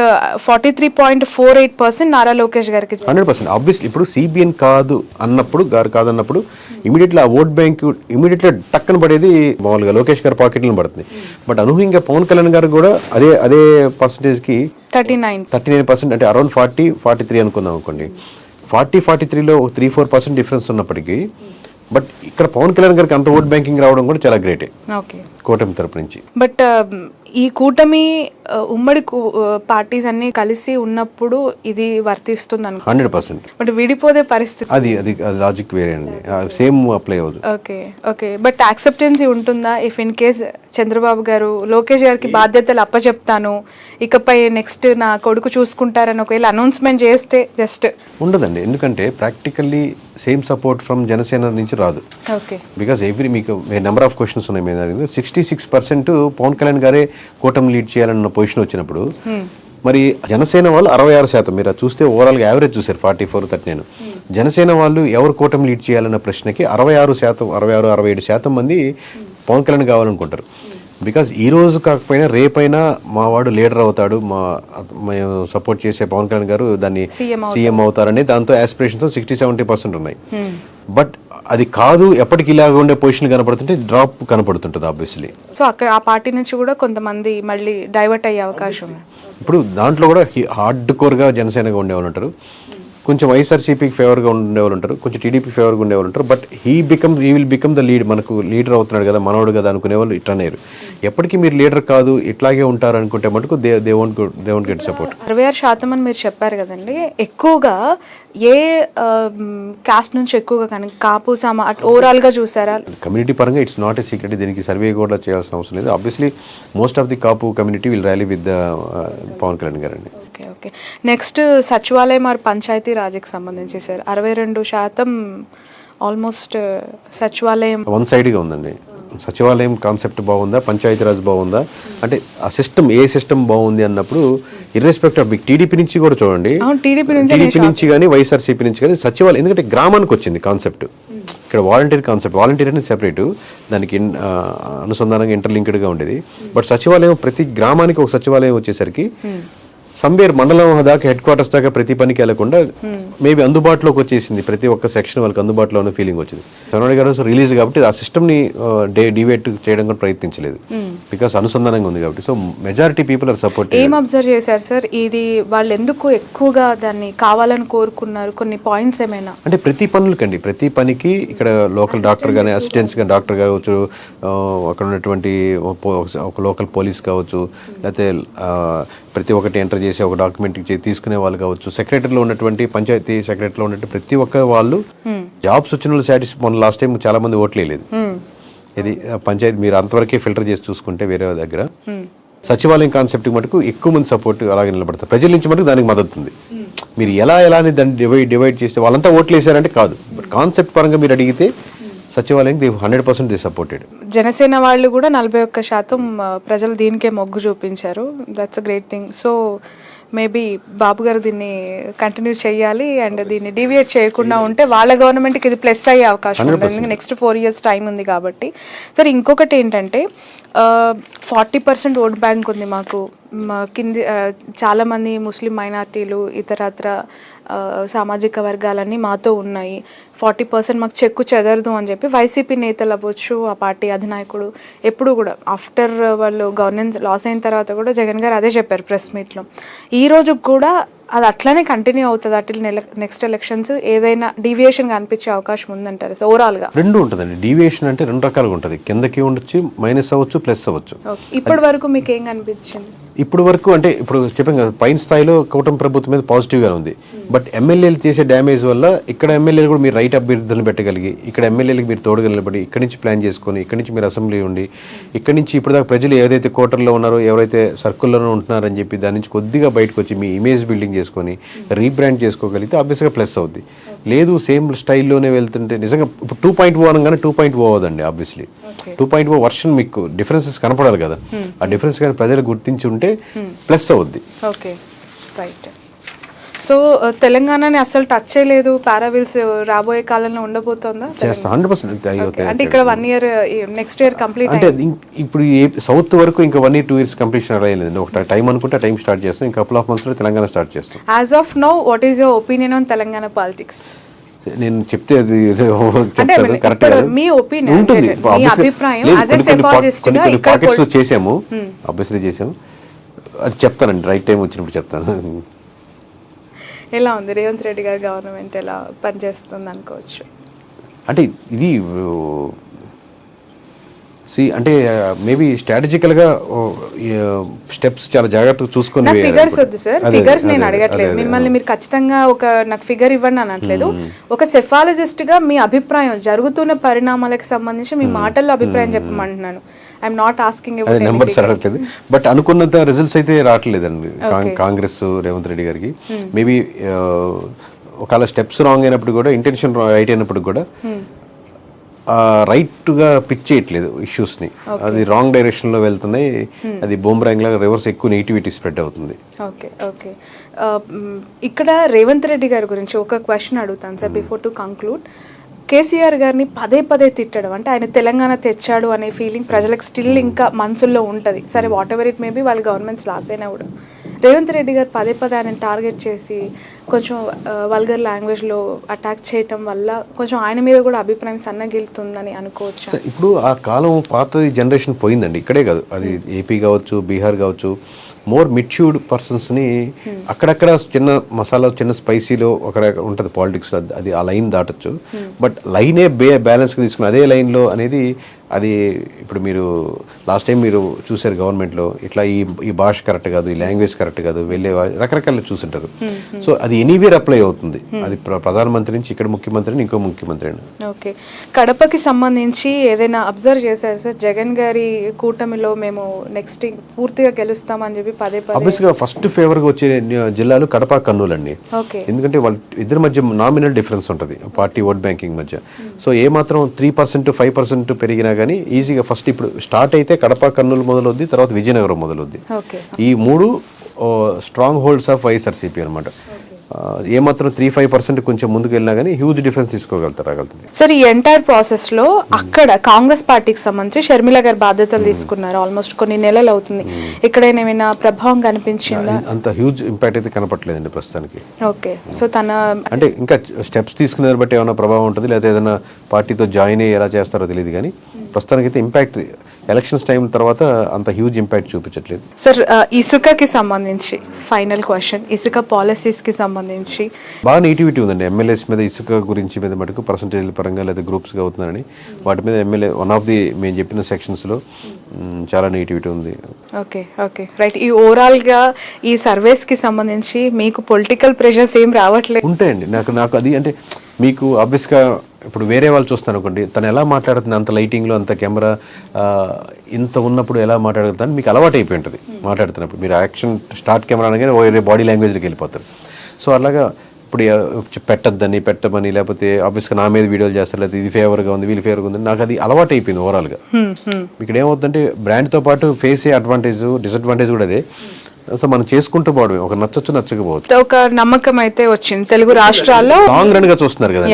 [SPEAKER 1] 43.48% నారా లోకేష్ గారికి.
[SPEAKER 2] 100% ఆబ్వియస్లీ ఇప్పుడు సిబిఎన్ కాదు అన్నప్పుడు, గారు కాదన్నప్పుడు ఇమీడియట్లీ ఆ ఓట్ బ్యాంక్ ఇమీడియట్లీ టక్కన పడేది మామూలుగా లోకేష్ గారి పాకెట్లో పడుతుంది. బట్ అనూహ్యంగా పవన్ కళ్యాణ్ గారు కూడా అదే పర్సంటేజ్కి 39%, అంటే అరౌండ్ 40-43 అనుకుందాం అనుకోండి. 40-43లో 3-4% డిఫరెన్స్ ఉన్నప్పటికీ బట్ ఇక్కడ పవన్ కళ్యాణ్ గారికి అంత ఓట్ బ్యాంకింగ్ రావడం కూడా చాలా గ్రేటే కూటమి తరపు నుంచి.
[SPEAKER 1] బట్ ఈ కూటమి ఉమ్మడి పార్టీస్ అన్ని కలిసి ఉన్నప్పుడు ఇది వర్తిస్తుంది అనుకో
[SPEAKER 2] 100%.
[SPEAKER 1] బట్ విడిపోదే పరిస్థితి,
[SPEAKER 2] అది లాజిక్ వేరే అండి, సేమ్ అప్లై అవుతుంది.
[SPEAKER 1] ఓకే బట్ యాక్సెప్టెన్సీ ఉంటుందా ఇఫ్ ఇన్ కేస్ చంద్రబాబు గారు లోకేష్ గారికి బాధ్యతలు అప్పచెప్తాను, ఇకపై నెక్స్ట్ నా కొడుకు చూసుకుంటారని ఒకవేళ అనౌన్స్మెంట్ చేస్తే? జస్ట్ ఉండదండి,
[SPEAKER 2] ఎందుకంటే practically same support from Janasena నుంచి రాదు. బికాస్ మీకు నెంబర్ ఆఫ్ క్వశ్చన్స్ ఉన్నాయి మీద. 66% పవన్ కళ్యాణ్ గారే కూటమి లీడ్ చేయాలన్న పొజిషన్ వచ్చినప్పుడు మరి జనసేన వాళ్ళు 66%, మీరు చూస్తే ఓవరాల్గా యావరేజ్ చూసారు 44-39. జనసేన వాళ్ళు ఎవరు కూటమి లీడ్ చేయాలన్న ప్రశ్నకి 66-67% మంది పవన్ కళ్యాణ్ కావాలనుకుంటారు. బికాజ్ ఈ రోజు కాకపోయినా రేపైనా మా వాడు లీడర్ అవుతాడు, మేము సపోర్ట్ చేసే పవన్ కళ్యాణ్ గారు దాన్ని సీఎం అవుతారని దాంతో ఆస్పిరేషన్స్ 60-70% ఉన్నాయి. బట్ అది కాదు, ఎప్పటికి ఇలాగ ఉండే పొజిషన్ కనపడుతుంటే డ్రాప్ కనపడుతుంటుంది ఆబ్వియస్లీ.
[SPEAKER 1] సో అక్కడ ఆ పార్టీ నుంచి కూడా కొంతమంది మళ్ళీ డైవర్ట్ అయ్యే అవకాశం ఉంది.
[SPEAKER 2] ఇప్పుడు దాంట్లో కూడా హార్డ్ కోర్గా జనసేనగా ఉండేవాళ్ళు ఉంటారు, కొంచెం వైఎస్ఆర్సీపీకి ఫేవర్గా ఉండేవాళ్ళు ఉంటారు, కొంచెం టీడీపీ ఫేవర్గా ఉండేవాళ్ళు ఉంటారు. But he will become the lead, మనకు లీడర్ అవుతున్నాడు కదా, మనోడు కదా అనుకునే వాళ్ళు ఇట్లనే. ఎప్పటికీ మీరు లీడర్ కాదు, ఇట్లాగే ఉంటారు అనుకుంటే మటుకు దే వోంట్ గెట్ సపోర్ట్.
[SPEAKER 1] 66% అని మీరు చెప్పారు కదండి, ఎక్కువగా ఏ కాస్ట్ నుంచి ఎక్కువగా కానీ కాపు ఓవరాల్ గా చూసారా?
[SPEAKER 2] కమ్యూనిటీ పరంగా ఇట్స్ నాట్ ఎ సీక్రెట్, దీనికి సర్వే కూడా చేయాల్సిన అవసరం లేదు. Obviously most of the Kapu community will rally with the Pawan Kalyan గారు అండి.
[SPEAKER 1] ఓకే నెక్స్ట్ సచివాలయం మరియు పంచాయతీ రాజ్కి సంబంధించి సార్ 62% ఆల్మోస్ట్ సచివాలయం
[SPEAKER 2] వన్ సైడ్గా ఉందండి. సచివాలయం కాన్సెప్ట్ బాగుందా, పంచాయతీరాజ్ బాగుందా అంటే ఆ సిస్టమ్ ఏ సిస్టమ్ బాగుంది అన్నప్పుడు ఇర్రెస్పెక్ట్ ఆఫ్ టీడీపీ నుంచి కూడా చూడండి, టీడీపీ నుంచి కానీ వైఎస్ఆర్సీపీ నుంచి కానీ సచివాలయం, ఎందుకంటే గ్రామానికి వచ్చింది కాన్సెప్ట్. ఇక్కడ వాలంటీర్ కాన్సెప్ట్, వాలంటీర్ అనేది సెపరేటు, దానికి అనుసంధానంగా ఇంటర్లింక్డ్గా ఉండేది. బట్ సచివాలయం ప్రతి గ్రామానికి ఒక సచివాలయం వచ్చేసరికి సంబేర్ మండలం దాకా హెడ్ క్వార్టర్స్ దాకా ప్రతి పనికి వెళ్లకుండా మేబీ అందుబాటులోకి వచ్చేసింది, ప్రతి ఒక్క సెక్షన్ వాళ్ళకి అందుబాటులో ఉన్న ఫీలింగ్ వచ్చింది. చంద్రబాబు గారు రిలీజ్ కాబట్టి ఆ సిస్టమ్ని డివేట్ చేయడం కూడా ప్రయత్నించలేదు, బికాస్ అనుసంధానంగా ఉంది కాబట్టి. So majority people are support.
[SPEAKER 1] ఏం అబ్జర్వ్ చేశారు సార్, ఇది వాళ్ళు ఎందుకు ఎక్కువగా దాన్ని కావాలని కోరుకున్నారు? కొన్ని పాయింట్స్ ఏమైనా
[SPEAKER 2] అంటే ప్రతి పనులకండి, ప్రతి పనికి ఇక్కడ లోకల్ డాక్టర్ కానీ, అసిస్టెంట్స్ కానీ, డాక్టర్ కావచ్చు, అక్కడ ఉన్నటువంటి ఒక లోకల్ పోలీస్ కావచ్చు, లేకపోతే ప్రతి ఒక్కటి ఎంటర్ చేసి ఒక డాక్యుమెంట్ తీసుకునే వాళ్ళు కావచ్చు, సెక్రటరీలో ఉన్నటువంటి పంచాయతీ సెక్రటరీలో ఉన్నటువంటి ప్రతి ఒక్క వాళ్ళు జాబ్స్ వచ్చిన వాళ్ళు మొన్న లాస్ట్ టైం చాలా మంది ఓట్లేదు. ఇది పంచాయతీ మీరు అంతవరకే ఫిల్టర్ చేసి చూసుకుంటే వేరే దగ్గర సచివాలయం కాన్సెప్ట్ మటుకు ఎక్కువ మంది సపోర్ట్ అలాగే నిలబడతారు. ప్రజల నుంచి మటుకు దానికి మద్దతు ఉంది. మీరు ఎలా అని దాన్ని డివైడ్ చేస్తే వాళ్ళంతా ఓట్లు వేసారంటే కాదు, బట్ కాన్సెప్ట్ పరంగా మీరు అడిగితే సచివాలయం 100% సపోర్టెడ్.
[SPEAKER 1] జనసేన వాళ్ళు కూడా 41% ప్రజలు దీనికే మొగ్గు చూపించారు. That's a great thing. So maybe Babu గారు దీన్ని కంటిన్యూ చేయాలి అండ్ దీన్ని డివియేట్ చేయకుండా ఉంటే వాళ్ళ గవర్నమెంట్కి ఇది ప్లస్ అయ్యే అవకాశం ఉంది. నెక్స్ట్ 4 years టైం ఉంది కాబట్టి. సరే ఇంకొకటి ఏంటంటే 40% ఓట్ బ్యాంక్ ఉంది మాకు. మా కింది చాలామంది ముస్లిం మైనార్టీలు ఇతరత్ర సామాజిక వర్గాలన్నీ మాతో ఉన్నాయి. 40% మాకు చెక్కు చెదరదు అని చెప్పి వైసీపీ నేతలు అవ్వచ్చు, ఆ పార్టీ అధినాయకుడు ఎప్పుడు కూడా ఆఫ్టర్ వాళ్ళు గవర్నెన్స్ లాస్ అయిన తర్వాత కూడా జగన్ గారు అదే చెప్పారు ప్రెస్ మీట్లో. ఈ రోజు కూడా అది అట్లానే కంటిన్యూ అవుతుంది అటు నెక్స్ట్ ఎలక్షన్స్? ఏదైనా డీవియేషన్ కనిపించే అవకాశం ఉందంటారు సో ఓవరాల్గా?
[SPEAKER 2] రెండు ఉంటుందండి. డీవియేషన్ అంటే రెండు రకాలుగా ఉంటుంది, కిందకి ఉండొచ్చు, మైనస్ అవ్వచ్చు, ప్లస్ అవ్వచ్చు.
[SPEAKER 1] ఇప్పటి వరకు మీకు ఏం కనిపించింది?
[SPEAKER 2] ఇప్పుడు వరకు అంటే ఇప్పుడు చెప్పాం కదా, పైన స్థాయిలో కూటమి ప్రభుత్వం మీద పాజిటివ్గా ఉంది. బట్ ఎమ్మెల్యేలు చేసే డ్యామేజ్ వల్ల ఇక్కడ ఎమ్మెల్యేలు కూడా మీరు రైట్ అభ్యర్థులను పెట్టగలిగి, ఇక్కడ ఎమ్మెల్యేలకు మీరు తోడుగలబడి, ఇక్కడి నుంచి ప్లాన్ చేసుకొని, ఇక్కడి నుంచి మీరు అసెంబ్లీ ఉండి, ఇక్కడి నుంచి ఇప్పుడు దాకా ప్రజలు ఏదైతే కోటర్లో ఉన్నారో, ఎవరైతే సర్కిల్లోనూ ఉంటున్నారని చెప్పి దాని నుంచి కొద్దిగా బయటకు వచ్చి మీ ఇమేజ్ బిల్డింగ్ చేసుకొని రీబ్రాండ్ చేసుకోగలిగితే ఆబ్వియస్గా ప్లస్ అవుద్ది. లేదు సేమ్ స్టైల్లోనే వెళ్తుంటే నిజంగా ఇప్పుడు 2.0 అనగానే 2.0 అవ్వదండి. ఆబ్వియస్లీ 2.0 వర్షన్ మీకు డిఫరెన్సెస్ కనపడాలి కదా, ఆ డిఫరెన్స్ కానీ ప్రజలు గుర్తించి ఉంటే ప్లస్ అవుద్ది.
[SPEAKER 1] Okay, right. సో తెలంగాణని అసలు టచ్ చేయలేదు, పారావిల్స్ రాబోయే కాలంలో ఉండబోతుందా?
[SPEAKER 2] చేస్తా 100%.
[SPEAKER 1] అంటే ఇక్కడ 1 year నెక్స్ట్ ఇయర్ కంప్లీట్
[SPEAKER 2] అంటే ఇప్పుడు సౌత్ వరకు ఇంకా 1 year 2 years కంప్లీషన్ అయ్యలేదు. ఒక టైం అనుకుంటే టైం స్టార్ట్ చేస్తాం, ఇంకా కపుల్ ఆఫ్ మంత్స్ లో తెలంగాణ స్టార్ట్ చేస్తాం.
[SPEAKER 1] As of now what is your opinion on Telangana politics?
[SPEAKER 2] నేను చెప్తే అది చెప్తాను కరెక్ట్
[SPEAKER 1] మీ ఒపీనియన్
[SPEAKER 2] ఉంటుంది.
[SPEAKER 1] మీ అభిప్రాయం యాజ్ ఎ సెఫాలజిస్ట్ గా ఇక్కడ
[SPEAKER 2] పాకెట్స్ లో చేసాము, ఆబ్వియస్లీ చేసాము, అది చెప్తానండి రైట్ టైం వచ్చినప్పుడు చెప్తాను.
[SPEAKER 1] ఎలా ఉంది రేవంత్ రెడ్డి గారి గవర్నమెంట్, ఎలా పనిచేస్తుంది అనుకోవచ్చు?
[SPEAKER 2] అంటే ఇది అంటే మేబీ స్ట్రాటజికల్గా స్టెప్స్ చాలా జాగ్రత్తగా చూసుకొని.
[SPEAKER 1] ఫిగర్స్ వద్దు సార్, ఫిగర్స్ నేను అడగట్లేదు మిమ్మల్ని, మీరు ఖచ్చితంగా ఒక నాకు ఫిగర్ ఇవ్వండి అని అనట్లేదు. ఒక సెఫాలజిస్ట్ గా మీ అభిప్రాయం, జరుగుతున్న పరిణామాలకు సంబంధించి మీ మాటల్లో అభిప్రాయం చెప్పమంటున్నాను. ఐఎమ్ నాట్ ఆస్కింగ్
[SPEAKER 2] నెంబర్స్ అడగట్లేదు, బట్ అనుకున్నంత రిజల్ట్స్ అయితే రావట్లేదండి కాంగ్రెస్ రేవంత్ రెడ్డి గారికి. మేబీ ఒకవేళ స్టెప్స్ రాంగ్ అయినప్పుడు కూడా, ఇంటెన్షన్ రైట్ అయినప్పుడు కూడా రైట్గా పిక్ చేయట్లేదు ఇష్యూస్ని. అది రాంగ్ డైరెక్షన్లో వెళ్తున్నాయి, అది బూమరాంగ్ లాగా రివర్స్ ఎక్కువ నెగిటివిటీ స్ప్రెడ్ అవుతుంది.
[SPEAKER 1] ఓకే ఓకే, ఇక్కడ రేవంత్ రెడ్డి గారి గురించి ఒక క్వశ్చన్ అడుగుతాను sir before to conclude. KCR గారిని పదే తిట్టడం, అంటే ఆయన తెలంగాణ తెచ్చాడు అనే ఫీలింగ్ ప్రజలకు స్టిల్ ఇంకా మనసుల్లో ఉంటుంది. సరే వాట్ ఎవర్ ఇట్ మేబీ వాళ్ళ గవర్నమెంట్స్ లాస్ అయినా కూడా రేవంత్ రెడ్డి గారు పదే ఆయన టార్గెట్ చేసి కొంచెం వల్గర్ లాంగ్వేజ్లో అటాక్ చేయటం వల్ల కొంచెం ఆయన మీద కూడా అభిప్రాయం సన్నగిలుతుందని అనుకోవచ్చు.
[SPEAKER 2] ఇప్పుడు ఆ కాలం పాత జనరేషన్ పోయిందండి, ఇక్కడే కాదు, అది ఏపీ కావచ్చు, బీహార్ కావచ్చు, మోర్ మెచ్యూర్డ్ పర్సన్స్ని అక్కడక్కడ చిన్న మసాలా, చిన్న స్పైసీలో ఒక ఉంటుంది పాలిటిక్స్, అది ఆ లైన్ దాటచ్చు. బట్ లైనే బ్యాలెన్స్గా తీసుకుని అదే లైన్లో అనేది అది ఇప్పుడు మీరు లాస్ట్ టైం మీరు చూసారు గవర్నమెంట్లో ఇట్లా ఈ భాష కరెక్ట్ కాదు, ఈ లాంగ్వేజ్ కరెక్ట్ కాదు, వెళ్ళే రకరకాల చూస్తుంటారు. సో అది ఎనీవేర్ అప్లై అవుతుంది, అది ప్రధానమంత్రి నుంచి ఇక్కడ ముఖ్యమంత్రి ఇంకో ముఖ్యమంత్రి.
[SPEAKER 1] ఓకే, కడపకి సంబంధించి ఏదైనా అబ్జర్వ్ చేశారు సార్? జగన్ గారి కూటమిలో మేము నెక్స్ట్ పూర్తిగా గెలుస్తామని చెప్పి
[SPEAKER 2] ఆబ్వియస్గా ఫస్ట్ ఫేవర్గా వచ్చే జిల్లాలు కడప, కర్నూలు అండి. ఎందుకంటే వాళ్ళ ఇద్దరి మధ్య నామినల్ డిఫరెన్స్ ఉంటుంది పార్టీ ఓట్ బ్యాంకింగ్ మధ్య. సో ఏమాత్రం 3% 5% పెరిగినా కానీ ఈజీగా ఫస్ట్ ఇప్పుడు స్టార్ట్ అయితే కడప, కర్నూలు మొదలవుద్ది, తర్వాత విజయనగరం మొదలవుద్ది. ఈ 3 స్ట్రాంగ్ హోల్డ్స్ ఆఫ్ వైఎస్ఆర్సీపీ అనమాట. ఏమాత్రం 3-5% కొంచెం ముందుకు వెళ్ళినా కానీ హ్యూజ్ డిఫరెన్స్ తీసుకోగలుగుతారు.
[SPEAKER 1] సార్ ఈ ఎంటైర్ ప్రాసెస్ లో అక్కడ కాంగ్రెస్ పార్టీకి సంబంధించి షర్మిల గారు బాధ్యతలు తీసుకున్నారు, ఆల్మోస్ట్ కొన్ని నెలలు అవుతుంది. ఎక్కడైనా ఏమైనా ప్రభావం కనిపించిందా?
[SPEAKER 2] అంత హ్యూజ్ ఇంపాక్ట్ అయితే కనపట్లేదండి ప్రస్తుతానికి.
[SPEAKER 1] ఓకే, సో తన
[SPEAKER 2] అంటే ఇంకా స్టెప్స్ తీసుకునే బట్టి ఏమైనా ప్రభావం ఉంటుంది, లేదా ఏదైనా పార్టీతో జాయిన్ అయ్యి ఎలా చేస్తారో తెలియదు, కానీ ప్రస్తుతానికి అయితే ఇంపాక్ట్ ఎలక్షన్స్ టైం తర్వాత అంత హ్యూజ్ ఇంపాక్ట్ చూపించట్లేదు.
[SPEAKER 1] సార్ ఇసుకకి సంబంధించి ఫైనల్ క్వశ్చన్, ఇసుక పాలసీస్ కి సంబంధించి
[SPEAKER 2] బాగా నెగిటివిటీ ఉందండి ఎమ్మెల్యేస్ మీద, ఇసుక గురించి మీద మటుకు పర్సంటేజ్ పరంగా లేదా గ్రూప్స్గా అవుతున్నారని వాటి మీద ఎమ్మెల్యే వన్ ఆఫ్ ది మేము చెప్పిన సెక్షన్స్లో చాలా నెగిటివిటీ ఉంది.
[SPEAKER 1] Okay okay, right. ఈ ఓవరాల్గా ఈ సర్వేస్కి సంబంధించి మీకు పొలిటికల్ ప్రెషర్స్ ఏం రావట్లేదు?
[SPEAKER 2] ఉంటాయండి, నాకు అది అంటే మీకు ఆబ్వియస్గా ఇప్పుడు వేరే వాళ్ళు చూస్తాను అనుకోండి, తను ఎలా మాట్లాడుతుంది, అంత లైటింగ్లో అంత కెమెరా ఇంత ఉన్నప్పుడు ఎలా మాట్లాడుతుందని మీకు అలవాటు అయిపోయి ఉంటుంది మాట్లాడుతున్నప్పుడు. మీరు యాక్షన్ స్టార్ట్ కెమెరా అనగానే వేరే బాడీ లాంగ్వేజ్కి వెళ్ళిపోతారు. సో అలాగా ఇప్పుడు పెట్టమని లేకపోతే ఆబ్వియస్గా నా మీద వీడియోలు చేస్తారు, లేకపోతే ఇది ఫేవర్గా ఉంది, వీళ్ళు ఫేవర్గా ఉంది, నాకు అది అలవాటు అయిపోయింది ఓవరాల్గా. ఇక్కడ ఏమవుతుందంటే బ్రాండ్తో పాటు ఫేస్ అడ్వాంటేజ్ డిసడ్వాంటేజ్ కూడా అదే. సో మనం చేసుకుంటూ పోవడమే, ఒక నచ్చచ్చు నచ్చకపోవచ్చు.
[SPEAKER 1] ఒక నమ్మకం అయితే వచ్చింది తెలుగు రాష్ట్రాల్లో.
[SPEAKER 2] లాంగ్ రన్ గా చూస్తున్నారు కదా,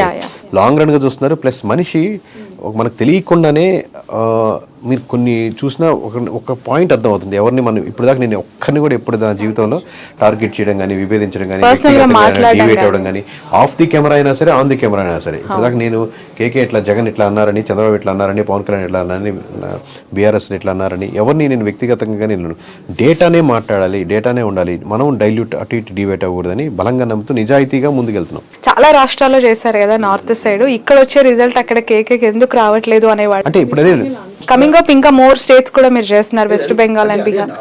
[SPEAKER 2] లాంగ్ రన్ గా చూస్తున్నారు. ప్లస్ మనిషి మనకు తెలియకుండానే మీరు కొన్ని చూసినా ఒక పాయింట్ అర్థం అవుతుంది ఎవరిని మనం ఇప్పుడు దాకా నేను ఒక్కరిని కూడా ఎప్పుడు నా జీవితంలో టార్గెట్ చేయడం కానీ విభేదించడం కానీ డివేట్ అవ్వడం కానీ ఆఫ్ ది కెమెరా అయినా సరే ఆన్ ది కెమెరా అయినా సరే ఇప్పుడు దాకా నేను కేకే ఇట్లా జగన్ ఇట్లా అన్నారని చంద్రబాబు ఇట్లా అన్నారని పవన్ కళ్యాణ్ ఇట్లా అన్నారని బీఆర్ఎస్ ఇట్లా అన్నారని ఎవరిని నేను వ్యక్తిగతంగా నేను డేటానే మాట్లాడాలి డేటానే ఉండాలి మనం డైల్యూట్ అటు ఇటు డివేట్ అవ్వకూడదని బలంగా నమ్ముతూ నిజాయితీగా ముందుకెళ్తున్నాం.
[SPEAKER 1] చాలా రాష్ట్రాల్లో చేశారు కదా నార్త్ సైడ్, ఇక్కడ వచ్చే రిజల్ట్ అక్కడ కేకే ఎందుకు రావట్లేదు అనేవాడు.
[SPEAKER 2] అంటే ఇప్పుడు అదే
[SPEAKER 1] కమింగ్ అప్ ఇంకా మోర్ స్టేట్స్ కూడా మీరు చేస్తున్నారు, west Bengal and Bihar.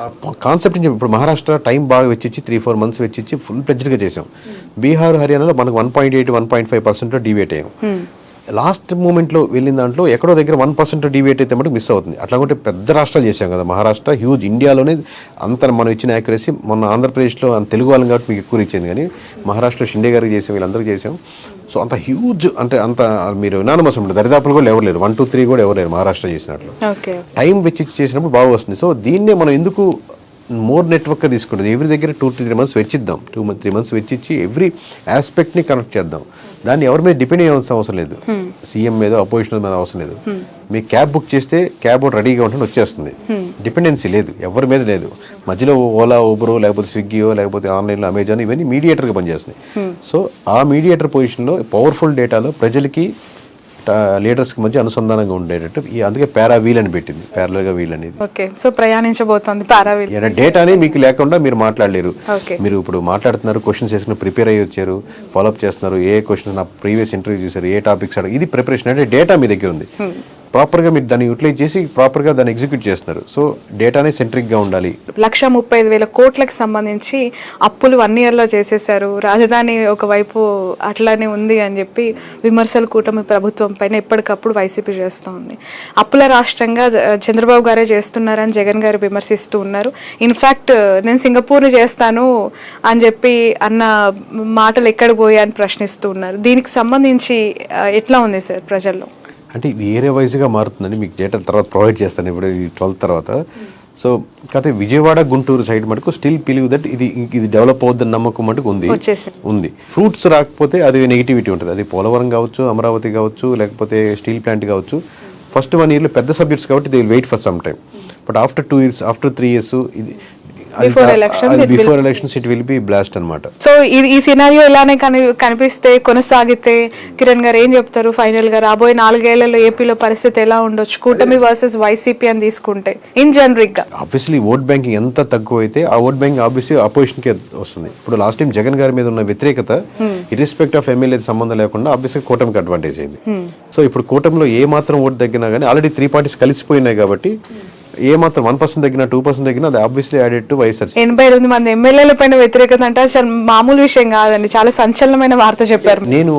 [SPEAKER 2] Concept ఇప్పుడు మహారాష్ట్ర టైం బాగా వెచ్చిచ్చి 3-4 months వెచ్చిచ్చి ఫుల్ ప్లెజ్డ్గా చేసాం. బీహార్ హర్యానాలో మనకు 1.8-1.5% డివేట్ అయ్యాం. లాస్ట్ మూమెంట్లో వెళ్ళిన దాంట్లో ఎక్కడో దగ్గర 1% డివేట్ అయితే మటుకు మిస్ అవుతుంది. అట్లా ఉంటే పెద్ద రాష్ట్రాలు చేసాం కదా, మహారాష్ట్ర హ్యూజ్, ఇండియాలోనే అంత మనం ఇచ్చిన యాక్యురసీ. మొన్న ఆంధ్రప్రదేశ్లో అంత తెలుగు వాళ్ళని కాబట్టి మీకు ఎక్కువ ఇచ్చింది, కానీ మహారాష్ట్రలో షిండే గారికి చేసాం, వీళ్ళందరికీ చేసాం. సో అంత హ్యూజ్ అంటే అంత మీరు యునానిమస్ ఉంటుంది, దరిదాపులు కూడా ఎవరు లేరు, 1, 2, 3 కూడా ఎవరు లేరు మహారాష్ట్ర చేసినట్లు. టైం వెచ్చి చేసినప్పుడు బాగా వస్తుంది. సో దీన్నే మనం ఎందుకు మోర్ నెట్వర్క్గా తీసుకుంటుంది, ఎవరి దగ్గర 2-3 months వెచ్చిద్దాం, 2-3 months వెచ్చిచ్చి ఎవ్రీ ఆస్పెక్ట్ని కనెక్ట్ చేద్దాం. దాన్ని ఎవరి మీద డిపెండ్ అయ్యాల్సిన అవసరం లేదు, సీఎం మీద అపోజిషన్ మీద అవసరం లేదు. మీ క్యాబ్ బుక్ చేస్తే క్యాబ్ రెడీగా ఉంటే వచ్చేస్తుంది, డిపెండెన్సీ లేదు, ఎవరి మీద లేదు. మధ్యలో ఓలా, ఊబరో, లేకపోతే స్విగ్గీయో, లేకపోతే ఆన్లైన్లో అమెజాన్, ఇవన్నీ మీడియేటర్గా పనిచేస్తున్నాయి. సో ఆ మీడియేటర్ పొజిషన్లో పవర్ఫుల్ డేటాలో ప్రజలకి లీడర్స్కి మధ్య అనుసంధానంగా ఉండేటట్టు అందుకే పారా వీల్ అని పెట్టింది, ప్యారలల్గా వీల్ అనేది.
[SPEAKER 1] ఓకే, సో ప్రయాణించబోతోంది పారా వీల్.
[SPEAKER 2] డేటాని మీకు లేకుండా మీరు మాట్లాడలేరు. మీరు ఇప్పుడు మాట్లాడుతున్నారు, క్వశ్చన్స్ వేసుకుని ప్రిపేర్ అయ్యి వచ్చారు, ఫాలోఅప్ చేస్తున్నారు, ఏ క్వశ్చన్స్ నా ప్రీవియస్ ఇంటర్వ్యూ చూసారు, ఏ టాపిక్స్ అడగ, ఇది ప్రిపరేషన్ అంటే డేటా మీ దగ్గర ఉంది. ప్రాపర్గా మీరు దాన్ని యూటిలైజ్ చేసి ప్రాపర్గా దాన్ని ఎగ్జిక్యూట్ చేస్తున్నారు. సో డేటానే సెంట్రిక్గా ఉండాలి.
[SPEAKER 1] 1,35,000 కోట్లకు సంబంధించి అప్పులు 1 yearలో చేసేశారు, రాజధాని ఒకవైపు అట్లానే ఉంది అని చెప్పి విమర్శలు కూటమి ప్రభుత్వం పైన ఎప్పటికప్పుడు వైసీపీ చేస్తూ ఉంది. అప్పుల రాష్ట్రంగా చంద్రబాబు గారే చేస్తున్నారని జగన్ గారు విమర్శిస్తూ ఉన్నారు. ఇన్ఫ్యాక్ట్ నేను సింగపూర్ని చేస్తాను అని చెప్పి అన్న మాటలు ఎక్కడ పోయాయని ప్రశ్నిస్తూ ఉన్నారు. దీనికి సంబంధించి ఎట్లా ఉంది సార్ ప్రజల్లో?
[SPEAKER 2] అంటే ఇది ఏరియా వైజ్గా మారుతుందని మీకు డేటా తర్వాత ప్రొవైడ్ చేస్తాను ఇప్పుడు ఈ 12th తర్వాత. సో కాకపోతే విజయవాడ, గుంటూరు సైడ్ మటుకు స్టిల్ బిలీవ్ దట్ ఇది డెవలప్ అవుద్దని నమ్మకం మటుకు ఉంది. ఫ్రూట్స్ రాకపోతే అది నెగిటివిటీ ఉంటుంది. అది పోలవరం కావచ్చు, అమరావతి కావచ్చు, లేకపోతే స్టీల్ ప్లాంట్ కావచ్చు. ఫస్ట్ 1 yearలో పెద్ద సబ్జెక్ట్స్ కాబట్టి they will wait for some time. But after 2 years, after 3 years ఇది before elections it will be blast అన్నమాట.
[SPEAKER 1] సో ఈ సినారియో ఇలానే కనిపిస్తే కొనసాగితే కిరణ్ గారు ఏం చెప్తారు ఫైనల్ గా? రాబోయే 4 ఏళ్లలో ఏపీలో పరిస్థితి ఎలా ఉండొచ్చు, కూటమి వర్సెస్ వైసీపీ అని తీసుకుంటే ఇన్ జనరిక్ గా?
[SPEAKER 2] ఆబ్వియస్లీ ఓట్ బ్యాంకింగ్ ఎంత తక్కువ అయితే ఆ ఓట్ బ్యాంకింగ్ ఆబ్వియస్లీ అపోజిషన్ కి వస్తుంది. ఇప్పుడు లాస్ట్ టైం జగన్ గారి మీద ఉన్న వ్యతిరేకత ఇర్రెస్పెక్ట్ ఆఫ్ ఎమ్మెల్యే సంబంధం లేకుండా ఆబ్వియస్లీ కూటమికి అడ్వాంటేజ్ అయింది. సో ఇప్పుడు కూటమిలో ఏ మాత్రం ఓటు తగ్గినా కానీ ఆల్రెడీ 3 parties కలిసిపోయినాయి కాబట్టి ఏ మాత్రం 1% తగ్గినా 2% తగ్గినా అది ఆబ్వియస్లీ యాడెడ్ టు వైఎస్ఆర్.
[SPEAKER 1] 88 మంది ఎమ్మెల్యేల పైన వ్యతిరేకత అంటే అసలు మామూలు విషయం కాదండి, చాలా సంచలనమైన వార్త చెప్పారు.
[SPEAKER 2] నేను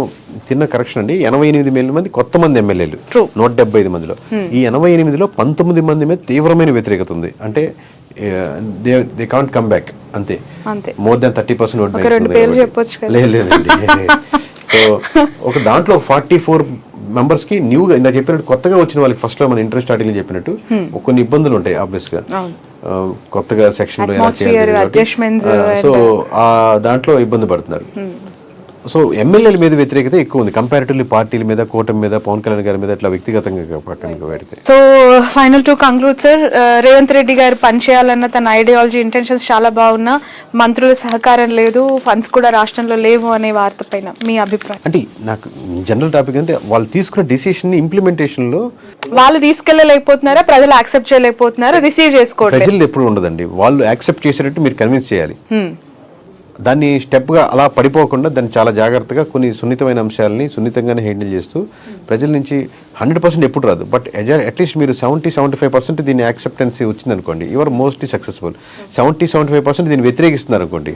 [SPEAKER 2] చిన్న కరెక్షన్ అండి, 88 మంది కొత్త మంది ఎమ్మెల్యేలు 175 మందిలో. ఈ 88లో 19 మంది మీద తీవ్రమైన వ్యతిరేకత ఉంది. అంటే దే కాంట్ కమ్ బ్యాక్, అంతే. మోర్ దాన్ 30% ఓట్ బ్యాంక్ లేదండి. సో ఒక దాంట్లో 44 members కి న్యూగా ఇందా చెప్పినట్టు కొత్తగా వచ్చిన వాళ్ళకి ఫస్ట్ లో మన ఇంట్రెస్ట్ స్టార్టింగ్ చెప్పినట్టు కొన్ని ఇబ్బందులు ఉంటాయి ఆబ్వియస్ గా, కొత్తగా సెక్షన్ లో ఎలా చేయాలి. సో ఆ దాంట్లో ఇబ్బంది పడుతున్నారు. సో ఎమ్మెల్యేల మీద వ్యతిరేకత ఎక్కువ ఉంది కంపారిటివ్లీ పార్టీల మీద, కూటమి మీద, పవన్ కళ్యాణ్ గారి మీద అట్లా వ్యక్తిగతంగా పక్కన పెడితే.
[SPEAKER 1] So final to conclude sir, Revanth Reddy గారు పనిచేయాలన్న తన ఐడియాలజీ, ఇంటెన్షన్స్ చాలా బాగున్నా మంత్రుల సహకారం లేదు, ఫండ్స్ కూడా రాష్ట్రంలో లేవు అనే వార్త పైన మీ అభిప్రాయం?
[SPEAKER 2] అంటే నాకు జనరల్ టాపిక్ అంటే వాళ్ళు తీసుకున్న డిసిషన్ ఇంప్లిమెంటేషన్ లో
[SPEAKER 1] వాళ్ళు తీసుకెళ్ళలేకపోతున్నారా, ప్రజలు యాక్సెప్ట్ చేయలేకపోతున్నారా, రిసీవ్ చేసుకోవట్లేదు?
[SPEAKER 2] ప్రజలు ఎప్పుడు ఉండదండి, వాళ్ళు యాక్సెప్ట్ చేసేటట్టు మీరు కన్విన్స్ చేయాలి. దాన్ని స్టెప్గా అలా పడిపోకుండా దాన్ని చాలా జాగ్రత్తగా కొన్ని సున్నితమైన అంశాలని సున్నితంగానే హ్యాండిల్ చేస్తూ ప్రజల నుంచి 100% ఎప్పుడు రాదు, బట్ అట్లీస్ట్ మీరు 70-75% దీన్ని యాక్సెప్టెన్సీ వచ్చిందనుకోండి, యువర్ మోస్ట్లీ సక్సెస్ఫుల్. 70-75% దీన్ని వ్యతిరేకిస్తున్నారు అనుకోండి,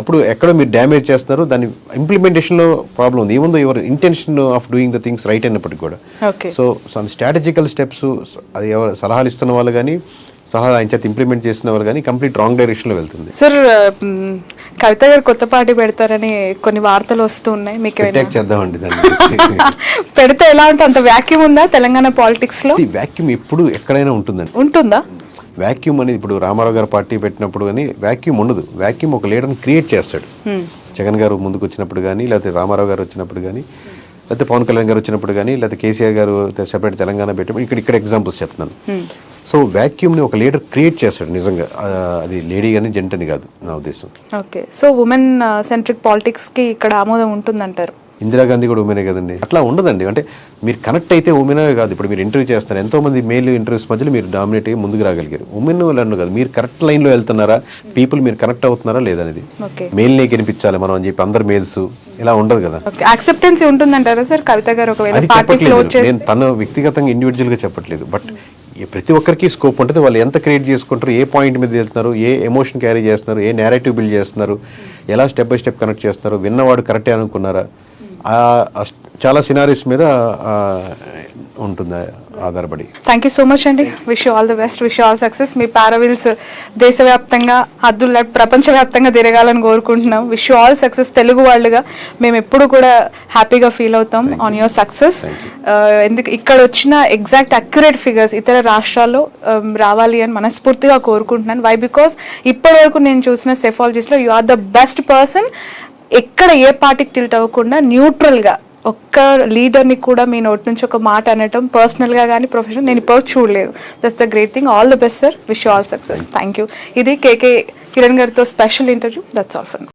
[SPEAKER 2] అప్పుడు ఎక్కడో మీరు డ్యామేజ్ చేస్తున్నారు. దాని ఇంప్లిమెంటేషన్లో ప్రాబ్లం ఉంది, even though your intention of doing the things right అయినప్పటికీ కూడా. సో సమ్ స్ట్రాటజికల్ స్టెప్స్, అది ఎవరు సలహాలు ఇస్తున్న వాళ్ళు కానీ సలహాలు ఆయన చేత ఇంప్లిమెంట్ చేసిన వాళ్ళు కానీ కంప్లీట్ రాంగ్ డైరెక్షన్లో వెళ్తుంది.
[SPEAKER 1] సార్ కవిత గారు కొత్త పార్టీ పెడతారని కొన్ని వార్తలు వస్తూ ఉన్నాయి, మీకు
[SPEAKER 2] చేద్దామండి దాన్ని
[SPEAKER 1] పెడితే ఎలా ఉంటుంది? అంత వ్యాక్యూమ్ ఉందా తెలంగాణ పాలిటిక్స్ లో?
[SPEAKER 2] వ్యాక్యూమ్ ఎప్పుడు ఎక్కడైనా ఉంటుందండి.
[SPEAKER 1] ఉంటుందా
[SPEAKER 2] వ్యాక్యూమ్ అనేది? ఇప్పుడు రామారావు గారు పార్టీ పెట్టినప్పుడు కానీ వ్యాక్యూమ్ ఉండదు. వ్యాక్యూమ్ ఒక లీడర్ని క్రియేట్ చేస్తాడు. జగన్ గారు ముందుకు వచ్చినప్పుడు కానీ, లేకపోతే రామారావు గారు వచ్చినప్పుడు కానీ లేకపోతే పవన్ కళ్యాణ్ గారు వచ్చినప్పుడు కానీ లేకపోతే కేసీఆర్ గారు సెపరేట్ తెలంగాణ పెట్టినప్పుడు ఇక్కడ ఎగ్జాంపుల్స్ చెప్తున్నాను. సో వ్యాక్యూమ్ని ఒక లీడర్ క్రియేట్ చేస్తాడు నిజంగా, అది లేడీ కానీ జెంట్ అని కాదు నా ఉద్దేశం.
[SPEAKER 1] ఓకే, సో ఉమెన్ సెంట్రిక్ పాలిటిక్స్కి ఇక్కడ ఆమోదం ఉంటుందంటారు?
[SPEAKER 2] ఇందిరాగాంధీ కూడా ఉమెనే కదండి, అట్లా ఉండదండి. అంటే మీరు కనెక్ట్ అయితే ఉమెనే కాదు, ఇప్పుడు మీరు ఇంటర్వ్యూ చేస్తారు, ఎంతోమంది మేల్ ఇంటర్వ్యూస్ మధ్యలో మీరు డామినేట్ అయ్యి ముందుకు రాగలిగారు. ఉమెన్ వాళ్ళు కాదు, మీరు కరెక్ట్ లైన్లో వెళ్తున్నారా, పీపుల్ మీరు కనెక్ట్ అవుతున్నారా లేదనేది. మేల్నే కనిపించాలి మనం అని చెప్పి అందరు మేల్స్ ఇలా ఉండదు కదా.
[SPEAKER 1] యాక్సెప్టెన్సీ ఉంటుందంటారా సార్ కవిత గారు?
[SPEAKER 2] అది చెప్పట్లేదు, నేను తన వ్యక్తిగతంగా ఇండివిజువల్గా చెప్పట్లేదు, బట్ ప్రతి ఒక్కరికి స్కోప్ ఉంటుంది. వాళ్ళు ఎంత క్రియేట్ చేసుకుంటారు, ఏ పాయింట్ మీద వెళ్తున్నారు, ఏ ఎమోషన్ క్యారీ చేస్తున్నారు, ఏ నేరేటివ్ బిల్డ్ చేస్తున్నారు, ఎలా స్టెప్ బై స్టెప్ కనెక్ట్ చేస్తున్నారు, విన్నవాడు కరెక్టే అనుకున్నారా, చాలా సినారీస్ మీద ఉంటుంది ఆధారపడి.
[SPEAKER 1] థ్యాంక్ యూ సో మచ్ అండి. Wish you all the best, wish you all success. మీ పారావిల్స్ దేశవ్యాప్తంగా హద్దుల ప్రపంచవ్యాప్తంగా తిరగాలని కోరుకుంటున్నాం. Wish you all success. Telugu వాళ్ళుగా మేము ఎప్పుడు కూడా హ్యాపీగా ఫీల్ అవుతాం ఆన్ యువర్ సక్సెస్. ఎందుకు ఇక్కడ వచ్చిన ఎగ్జాక్ట్ అక్యురేట్ ఫిగర్స్ ఇతర రాష్ట్రాల్లో రావాలి అని మనస్ఫూర్తిగా కోరుకుంటున్నాను. వై బికాస్ ఇప్పటి వరకు నేను చూసిన సెఫాలజిస్ట్లో you are the best person. ఎక్కడ ఏ పార్టీకి టిల్ట్ అవ్వకుండా న్యూట్రల్గా ఒక్క లీడర్ని కూడా మీ నోటి నుంచి ఒక మాట అనటం పర్సనల్గా కానీ ప్రొఫెషనల్ నేను ఇప్పుడు చూడలేదు. That's the great thing. All the best sir. Wish you all success. Thank you. ఇది కేకే కిరణ్ గారితో special interview. That's all for now.